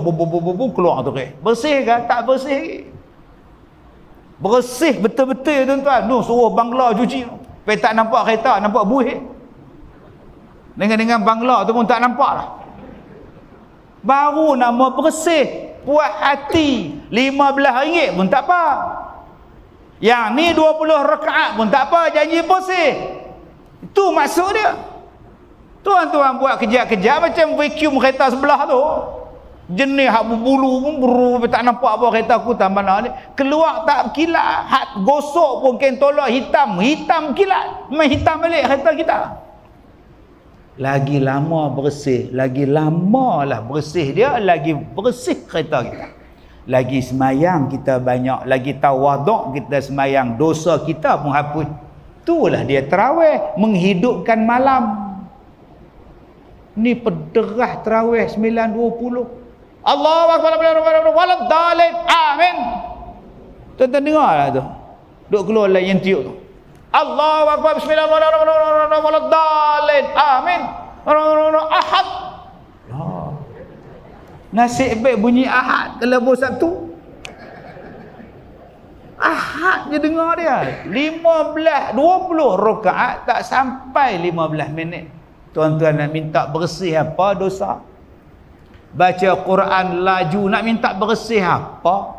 keluar tu ke. Bersih ke? Tak bersih. Bersih betul-betul tuan-tuan. Tu suruh bangla cuci. Supaya tak nampak kereta, nampak buih. Dengan bangla tu pun tak nampak lah. Baru nama bersih. Puas hati. RM15 pun tak apa. Yang ni 20 rakaat pun tak apa. Janji bersih. Itu maksud dia. Tuan-tuan buat kejap-kejap macam vacuum kereta sebelah tu. Jenis hak berbulu pun tak nampak apa kereta aku tambah ni. Keluar tak kilat. Hak gosok pun kain tolak hitam kilat. Main hitam balik kereta kita. Lagi lama bersih, lagi lama lah bersih dia, lagi bersih kereta kita. Lagi semayang kita banyak, lagi tawaduk kita semayang, dosa kita pun hapus. Itulah dia tarawih, menghidupkan malam. Ni pederah tarawih 9.20. Allahu akbar waladdallin. Amin. Tuan-tuan dengar lah tu. Duk keluar lah yang tiup tu. Allahu akbar bismillahirrahmanirrahim waladdallin. Amin. Ahad. Nasib baik bunyi ahad kalau bos Sabtu. Ahad je dengar dia. 20 rakaat tak sampai 15 minit. Tuan-tuan nak minta bersih apa dosa? Baca Quran laju nak minta bersih apa?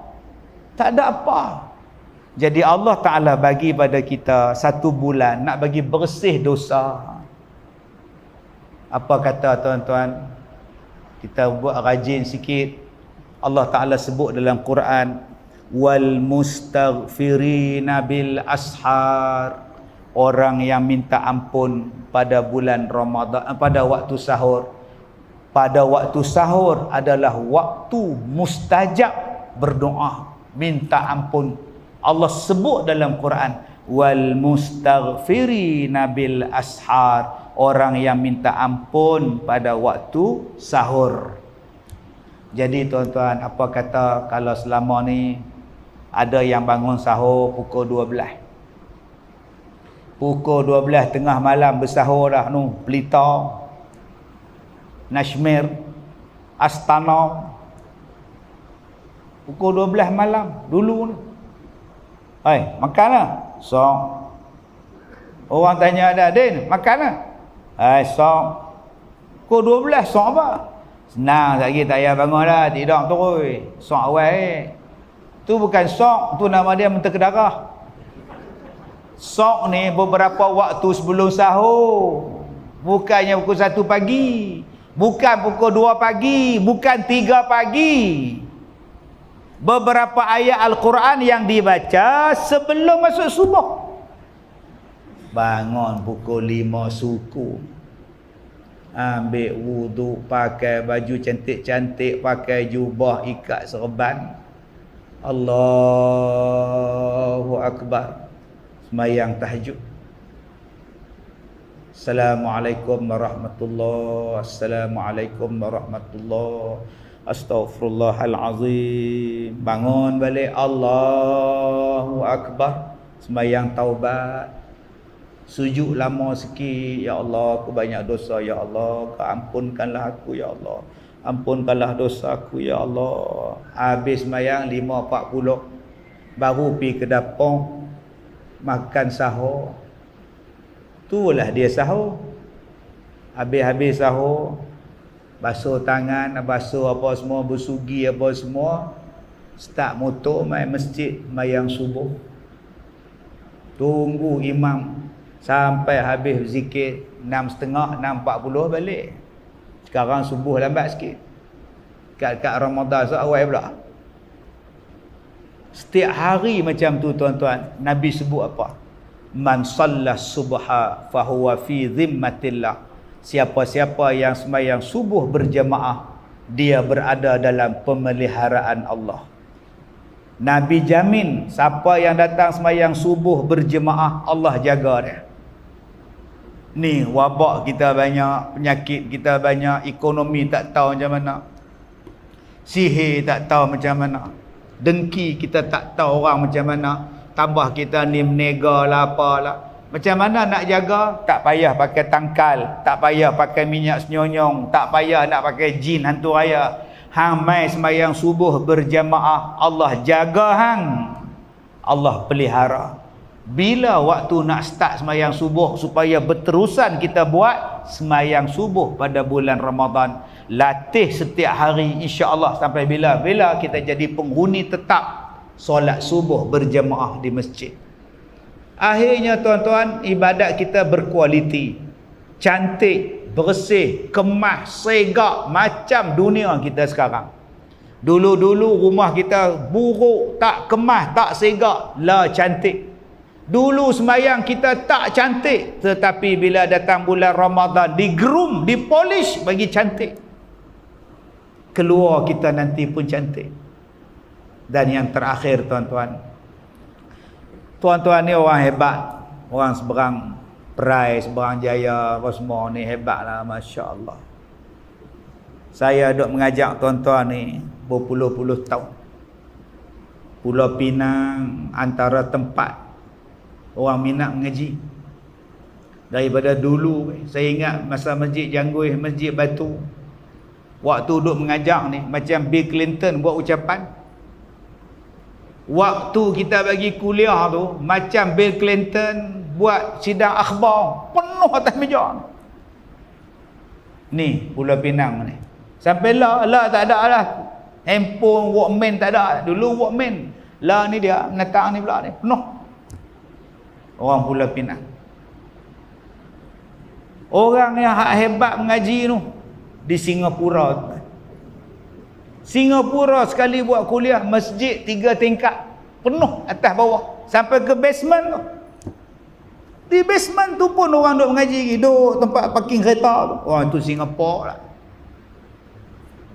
Tak ada apa. Jadi Allah Ta'ala bagi pada kita 1 bulan nak bagi bersih dosa. Apa kata tuan-tuan? Kita buat rajin sikit. Allah Ta'ala sebut dalam Quran, wal mustaghfirina bil ashar. Orang yang minta ampun pada bulan Ramadan, pada waktu sahur. Pada waktu sahur adalah waktu mustajab berdoa, minta ampun. Allah sebut dalam Quran, wal mustaghfirina bil ashar. Orang yang minta ampun pada waktu sahur. Jadi tuan-tuan, apa kata kalau selama ni ada yang bangun sahur pukul 12. Pukul 12 tengah malam bersahur dah nu, Pelita, Nashmir, Astana. Pukul 12 malam dulu ni. Hai, makanlah. So, orang tanya ada, Din, makanlah. Hai, so. Pukul 12 so apa? Senang lagi tak payah bangun dah, tidur terus. So awal Tu bukan sok, tu nama dia mentera darah. Sok ni beberapa waktu sebelum sahur. Bukannya pukul 1 pagi, bukan pukul 2 pagi, bukan 3 pagi. Beberapa ayat Al-Quran yang dibaca sebelum masuk subuh. Bangun pukul 5 suku, ambil wuduk, pakai baju cantik-cantik, pakai jubah, ikat serban, Allahu Akbar, sembahyang tahajud. Assalamualaikum warahmatullahi, Assalamualaikum warahmatullahi, Astaghfirullahalazim. Bangun balik, Allahu Akbar, sembahyang taubat. Sujud lama sikit, ya Allah aku banyak dosa, ya Allah ampunkanlah aku, ya Allah ampunkanlah dosa aku, ya Allah. Habis sembahyang 5.40 baru pergi ke dapur makan sahur. Itulah dia sahur. Habis-habis sahur, basuh tangan, basuh apa semua, bersugi apa semua, start motor mai masjid sembahyang subuh. Tunggu imam sampai habis zikir 6.30, 6.40 balik. Sekarang subuh lambat sikit. Kat Ramadan awal pula. Setiap hari macam tu tuan-tuan. Nabi sebut apa? Man sallas subha fahuwa fi zimmatillah. Siapa-siapa yang sembahyang subuh berjamaah, dia berada dalam pemeliharaan Allah. Nabi jamin siapa yang datang sembahyang subuh berjemaah, Allah jaga dia. Ni wabak kita banyak, penyakit kita banyak, ekonomi tak tahu macam mana, sihir tak tahu macam mana, dengki kita tak tahu orang macam mana, tambah kita ni menega lah apalah. Macam mana nak jaga? Tak payah pakai tangkal, tak payah pakai minyak senyonyong, tak payah nak pakai jin hantu raya. Hang mai sembahyang subuh berjamaah, Allah jaga hang, Allah pelihara. Bila waktu nak start sembahyang subuh supaya berterusan kita buat sembahyang subuh pada bulan Ramadan. Latih setiap hari insya-Allah sampai bila kita jadi penghuni tetap solat subuh berjamaah di masjid. Akhirnya tuan-tuan, ibadat kita berkualiti, cantik, bersih, kemas, segak macam dunia kita sekarang. Dulu-dulu rumah kita buruk, tak kemas, tak segak, lah cantik. Dulu sembahyang kita tak cantik, tetapi bila datang bulan Ramadan digroom, dipolish bagi cantik. Keluar kita nanti pun cantik. Dan yang terakhir tuan-tuan, tuan-tuan ni orang hebat, orang seberang Perai, Seberang Jaya, apa semua ni hebatlah, masya-Allah. Saya duk mengajak tuan-tuan ni berpuluh-puluh tahun. Pulau Pinang antara tempat orang minat mengaji. Daripada dulu saya ingat masa Masjid Jangguih, Masjid Batu, waktu duk mengajak ni macam Bill Clinton buat ucapan. Waktu kita bagi kuliah tu macam Bill Clinton buat sidang akhbar, penuh atas meja. Ni Pulau Pinang ni. Sampai lah tak ada lah. Handphone, Walkman tak ada. Dulu Walkman. Lah ni dia, menatang ni pula ni. Penuh. Orang Pulau Pinang. Orang yang hebat mengaji tu di Singapura. Singapura sekali buat kuliah, masjid 3 tingkat, penuh atas bawah sampai ke basement tu. Di basement tu pun orang duk mengaji, duduk tempat parking kereta tu. Orang tu Singapura lah.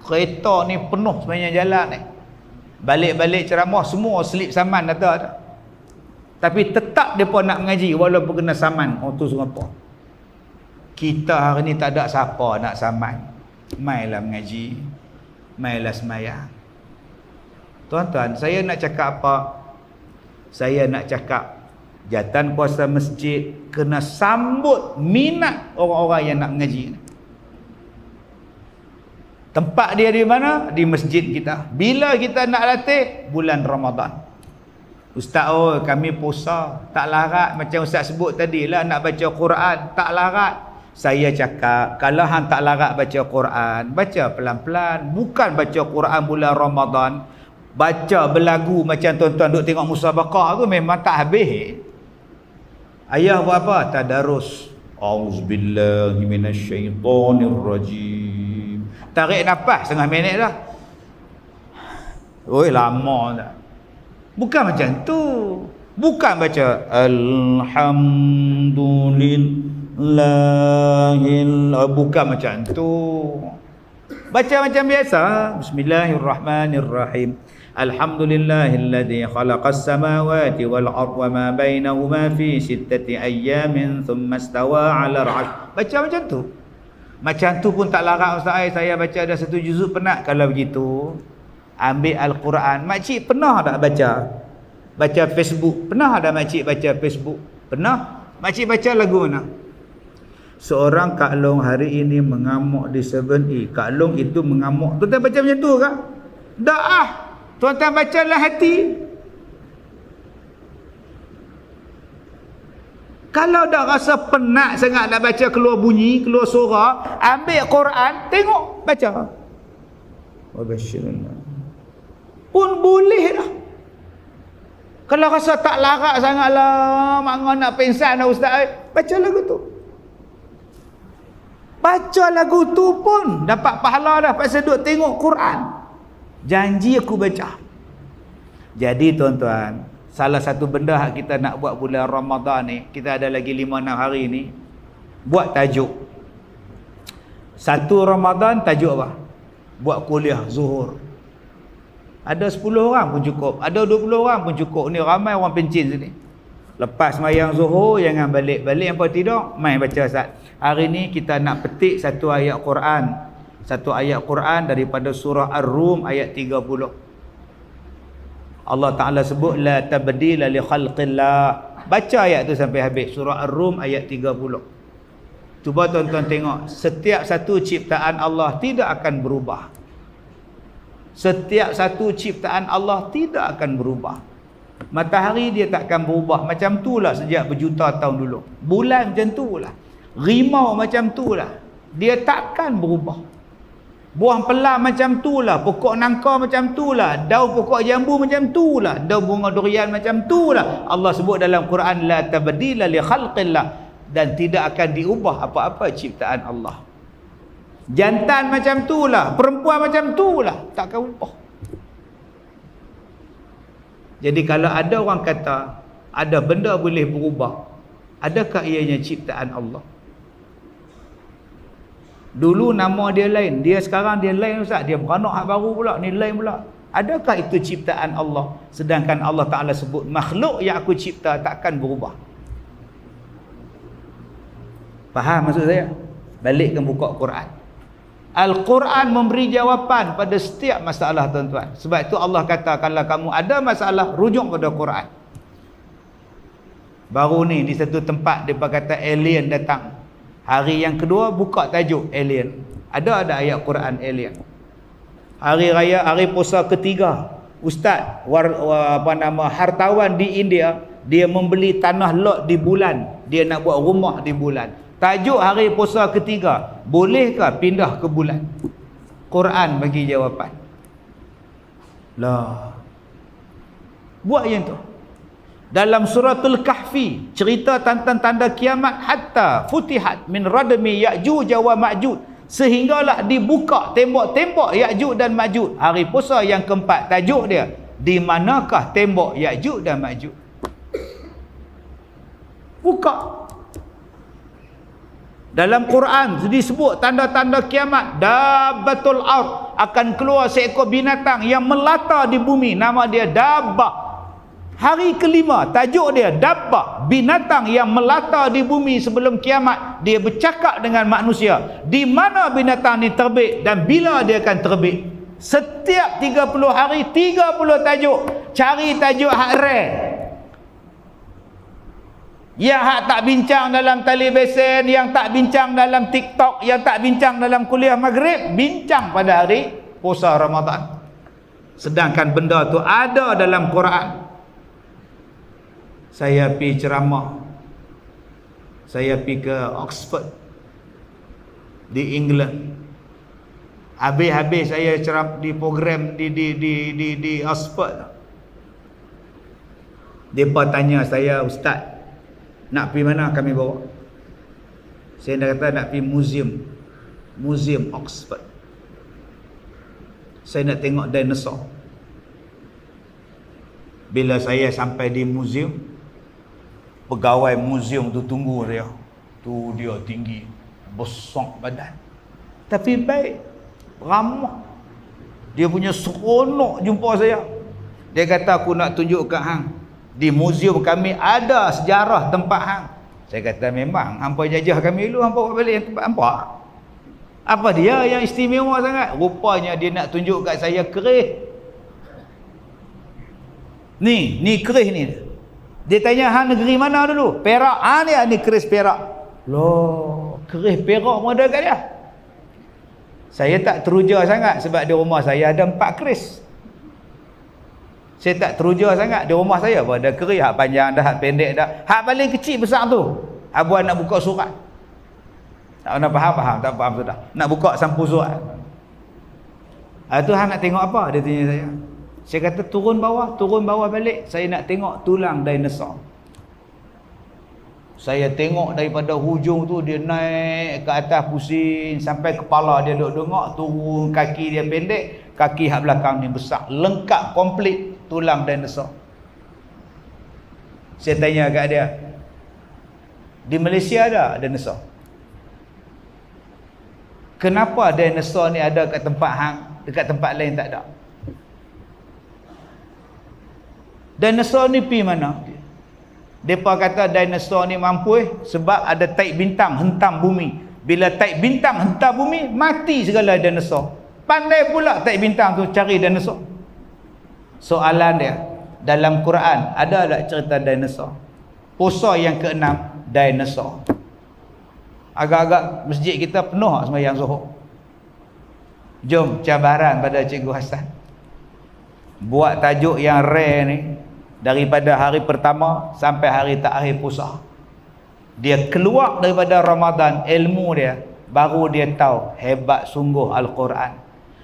Kereta ni penuh sepanjang jalan ni. Balik-balik ceramah semua slip saman ada. Tapi tetap mereka nak mengaji walaupun kena saman. Orang tu Singapura. Kita hari ni tak ada siapa nak saman. Mailah mengaji, mailah sembahyang. Tuan-tuan, saya nak cakap apa? Saya nak cakap jatan kuasa masjid kena sambut minat orang-orang yang nak mengaji. Tempat dia di mana? Di masjid kita. Bila kita nak latih? Bulan Ramadan. Ustaz, oh kami puasa, tak larat macam Ustaz sebut tadi lah, nak baca Quran, tak larat. Saya cakap, kalau hang tak larat baca Quran, baca pelan-pelan. Bukan baca Quran bulan Ramadan, Baca berlagu macam tuan-tuan duk tengok musabaqah tu memang tak habis. Ayah buat apa? Tadarus. Auzubillahi minasyaitonirrajim. Tarik nafas setengah minit dah. Oi, lama dah. Bukan macam tu. Bukan baca alhamdulillahil, bukan macam tu. Baca macam biasa. Bismillahirrahmanirrahim. Alhamdulillahilladzi khalaqas samawati wal arda wa ma bainahuma fi sittati ayyamin thumma istawa 'ala al-'arsy. Baca macam tu. Macam tu pun tak larat ustaz. Saya baca ada satu juzuk penat. Kalau begitu, ambil Al-Quran. Makcik pernah tak baca Facebook? Pernah tak makcik baca Facebook? Pernah? Makcik baca lagu mana? Seorang Kak Long hari ini mengamuk di 7E. Kak Long itu mengamuk. Tuan-tuan baca macam tu kah? Tak ah. Tuan-tuan bacalah hati. Kalau dah rasa penat sangat nak baca keluar bunyi, keluar suara, ambil Quran, tengok, baca. Wabashirullah. Pun boleh dah. Kalau rasa tak larat sangatlah, mak nak pingsan dah ustaz, baca lagu tu. Baca lagu tu pun dapat pahala dah pasal duk tengok Quran. Janji aku baca. Jadi tuan-tuan, salah satu benda yang kita nak buat bulan Ramadan ni, kita ada lagi 5-6 hari ni, buat tajuk. 1 Ramadan tajuk apa? Buat kuliah zuhur. Ada 10 orang pun cukup, ada 20 orang pun cukup. Ni ramai orang pencin sini. Lepas sembahyang zuhur jangan balik-balik apa tidak, main baca Ustaz. Hari ni kita nak petik satu ayat Quran. Satu ayat Quran daripada surah Ar-Rum ayat 30. Allah Ta'ala sebut la tabdila li khalqillah. Baca ayat tu sampai habis, surah Ar-Rum ayat 30. Cuba tuan-tuan tengok, setiap satu ciptaan Allah tidak akan berubah. Setiap satu ciptaan Allah tidak akan berubah. Matahari dia takkan berubah. Macam itulah sejak berjuta tahun dulu. Bulan macam itulah. Rimau macam itulah. Dia takkan berubah. Buah pelam macam itulah. Pokok nangka macam itulah. Daun pokok jambu macam itulah. Daun bunga durian macam itulah. Allah sebut dalam Quran la tabdila li khalqillah, dan tidak akan diubah apa-apa ciptaan Allah. Jantan macam itulah, perempuan macam itulah, tak akan ubah. Jadi kalau ada orang kata ada benda boleh berubah, adakah ianya ciptaan Allah? Dulu nama dia lain, dia sekarang dia lain ustaz, dia beranak hak baru pula, ni lain pula. Adakah itu ciptaan Allah? Sedangkan Allah Ta'ala sebut makhluk yang aku cipta takkan berubah. Faham maksud saya? Balikkan buka Quran. Al-Quran memberi jawapan pada setiap masalah tuan-tuan. Sebab itu Allah kata kalau kamu ada masalah, rujuk pada Quran. Baru ni di satu tempat dia kata alien datang. Hari yang kedua buka tajuk alien. Ada ayat Quran alien. Hari raya, hari puasa ketiga, ustaz hartawan di India, dia membeli tanah lot di bulan, dia nak buat rumah di bulan. Tajuk hari puasa ketiga, bolehkah pindah ke bulan? Quran bagi jawapan. Lah, buat yang tu. Dalam suratul Kahfi cerita tentang tanda kiamat, hatta futihat min radmi Ya'juj wa Ma'juj, sehinggalah dibuka tembok-tembok Ya'juj dan Ma'juj. Hari puasa yang keempat, tajuk dia, di manakah tembok Ya'juj dan Ma'juj? Buka. Dalam Quran disebut tanda-tanda kiamat, dabbatul ard, akan keluar seekor binatang yang melata di bumi, nama dia dabbah. Hari kelima, tajuk dia dabbah, binatang yang melata di bumi sebelum kiamat. Dia bercakap dengan manusia. Di mana binatang ni terbit dan bila dia akan terbit? Setiap 30 hari 30 tajuk. Cari tajuk hak rare, yang hak tak bincang dalam televisen, yang tak bincang dalam TikTok, yang tak bincang dalam kuliah maghrib, bincang pada hari puasa Ramadan. Sedangkan benda tu ada dalam Quran. Saya pergi ceramah, saya pergi ke Oxford di England. Habis-habis saya di program di Oxford. Depa tanya saya, "Ustaz, nak pergi mana?" Kami bawa. Saya dah kata nak pergi museum Oxford. Saya nak tengok dinosaur. Bila saya sampai di museum, pegawai museum tu tunggu saya. Tu dia tinggi, besar badan, tapi baik, ramah. Dia punya seronok jumpa saya. Dia kata, "Aku nak tunjuk kat hang, di museum kami ada sejarah tempat hang." Saya kata, "Memang hampa jajah kami dulu, hampa buat balik tempat hampa. Apa dia yang istimewa sangat?" Rupanya dia nak tunjuk kat saya kerih. Ni kerih ni. Dia tanya, "Hang negeri mana dulu?" "Perak." Ni keris Perak." Loh, keris Perak pun ada kat dia. Saya tak teruja sangat sebab di rumah saya ada 4 keris. Saya tak teruja sangat. Di rumah saya pun ada keris, hak panjang dah, hak pendek dah. Hak paling kecil besar tu, abuan nak buka surat. Tak pernah faham, tak faham sudah. Nak buka sampul surat. Tu hang nak tengok apa? Dia tanya saya. Saya kata turun bawah balik. Saya nak tengok tulang dinosaur. Saya tengok daripada hujung tu, dia naik ke atas pusing sampai kepala dia duduk-duduk, turun kaki dia pendek, kaki hak belakang ni besar, lengkap komplit tulang dinosaur. Saya tanya kat dia, di Malaysia ada dinosaur? Kenapa dinosaur ni ada kat tempat hang, dekat tempat lain tak ada? Dinosaur ni pi mana? Depa kata dinosaur ni mampu sebab ada taik bintang hentam bumi. Bila taik bintang hentam bumi, mati segala dinosaur. Pandai pula taik bintang tu cari dinosaur. Soalan dia, dalam Quran ada tak cerita dinosaur? Puasa yang ke-6, dinosaur. Agak-agak masjid kita penuh sembahyang Zuhur. Jom cabaran pada Cikgu Hassan. Buat tajuk yang rare ni, daripada hari pertama sampai hari terakhir puasa. Dia keluar daripada Ramadan, ilmu dia baru dia tahu hebat sungguh Al-Quran.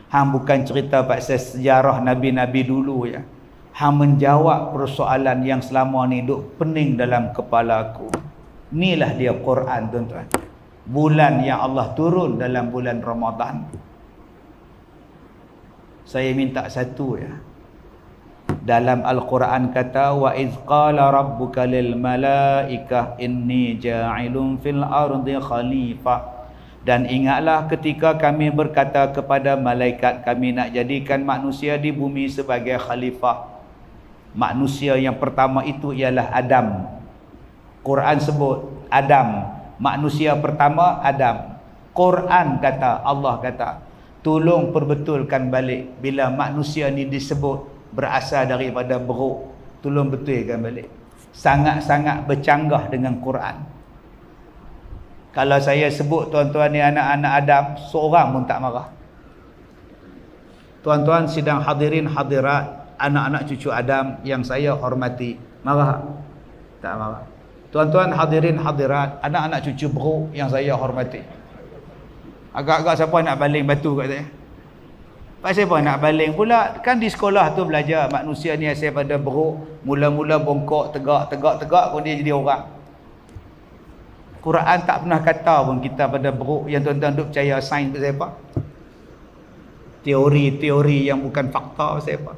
Hang bukan cerita pasal sejarah Nabi-Nabi dulu ya. Hang menjawab persoalan yang selama ni duk pening dalam kepala aku. Inilah dia Quran, tuan-tuan. Bulan yang Allah turun dalam bulan Ramadan. Saya minta satu ya. Dalam Al-Quran kata, wa idz qala rabbuka lil malaikah inni ja'ilun fil ardi khalifah. Dan ingatlah ketika kami berkata kepada malaikat, kami nak jadikan manusia di bumi sebagai khalifah. Manusia yang pertama itu ialah Adam. Quran sebut Adam, manusia pertama Adam. Quran kata, Allah kata, tolong perbetulkan balik bila manusia ni disebut berasal daripada beruk. Tolong betulkan balik. Sangat-sangat bercanggah dengan Quran. Kalau saya sebut tuan-tuan ni anak-anak Adam, seorang pun tak marah. Tuan-tuan sidang hadirin hadirat, anak-anak cucu Adam yang saya hormati, marah? Tak marah. Tuan-tuan hadirin hadirat, anak-anak cucu beruk yang saya hormati, agak-agak siapa nak baling batu kat saya? Pak siapa nak baling pula? Kan di sekolah tu belajar manusia ni asal pada beruk, mula-mula bongkok, tegak, pun dia jadi orang. Quran tak pernah kata pun kita pada beruk yang tuan-tuan duk percaya sains pasal apa? Teori-teori yang bukan fakta pasal apa?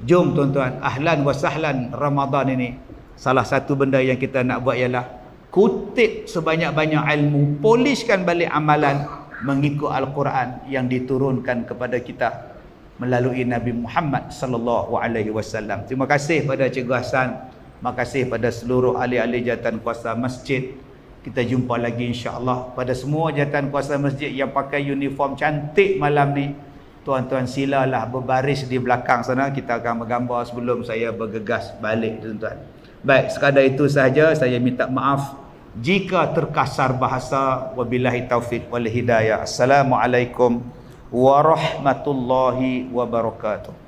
Jom tuan-tuan, ahlan wa sahlan Ramadan ini. Salah satu benda yang kita nak buat ialah kutip sebanyak-banyak ilmu, poliskan balik amalan mengikut Al-Quran yang diturunkan kepada kita melalui Nabi Muhammad sallallahu alaihi wasallam. Terima kasih pada Cikgu Hassan. Terima kasih pada seluruh ahli-ahli jawatan kuasa masjid. Kita jumpa lagi insya-Allah. Pada semua jawatan kuasa masjid yang pakai uniform cantik malam ni, tuan-tuan silalah berbaris di belakang sana. Kita akan bergambar sebelum saya bergegas balik, tuan-tuan. Baik, sekadar itu sahaja. Saya minta maaf jika terkasar bahasa. Wabillahi taufiq wal hidayah. Assalamualaikum warahmatullahi wabarakatuh.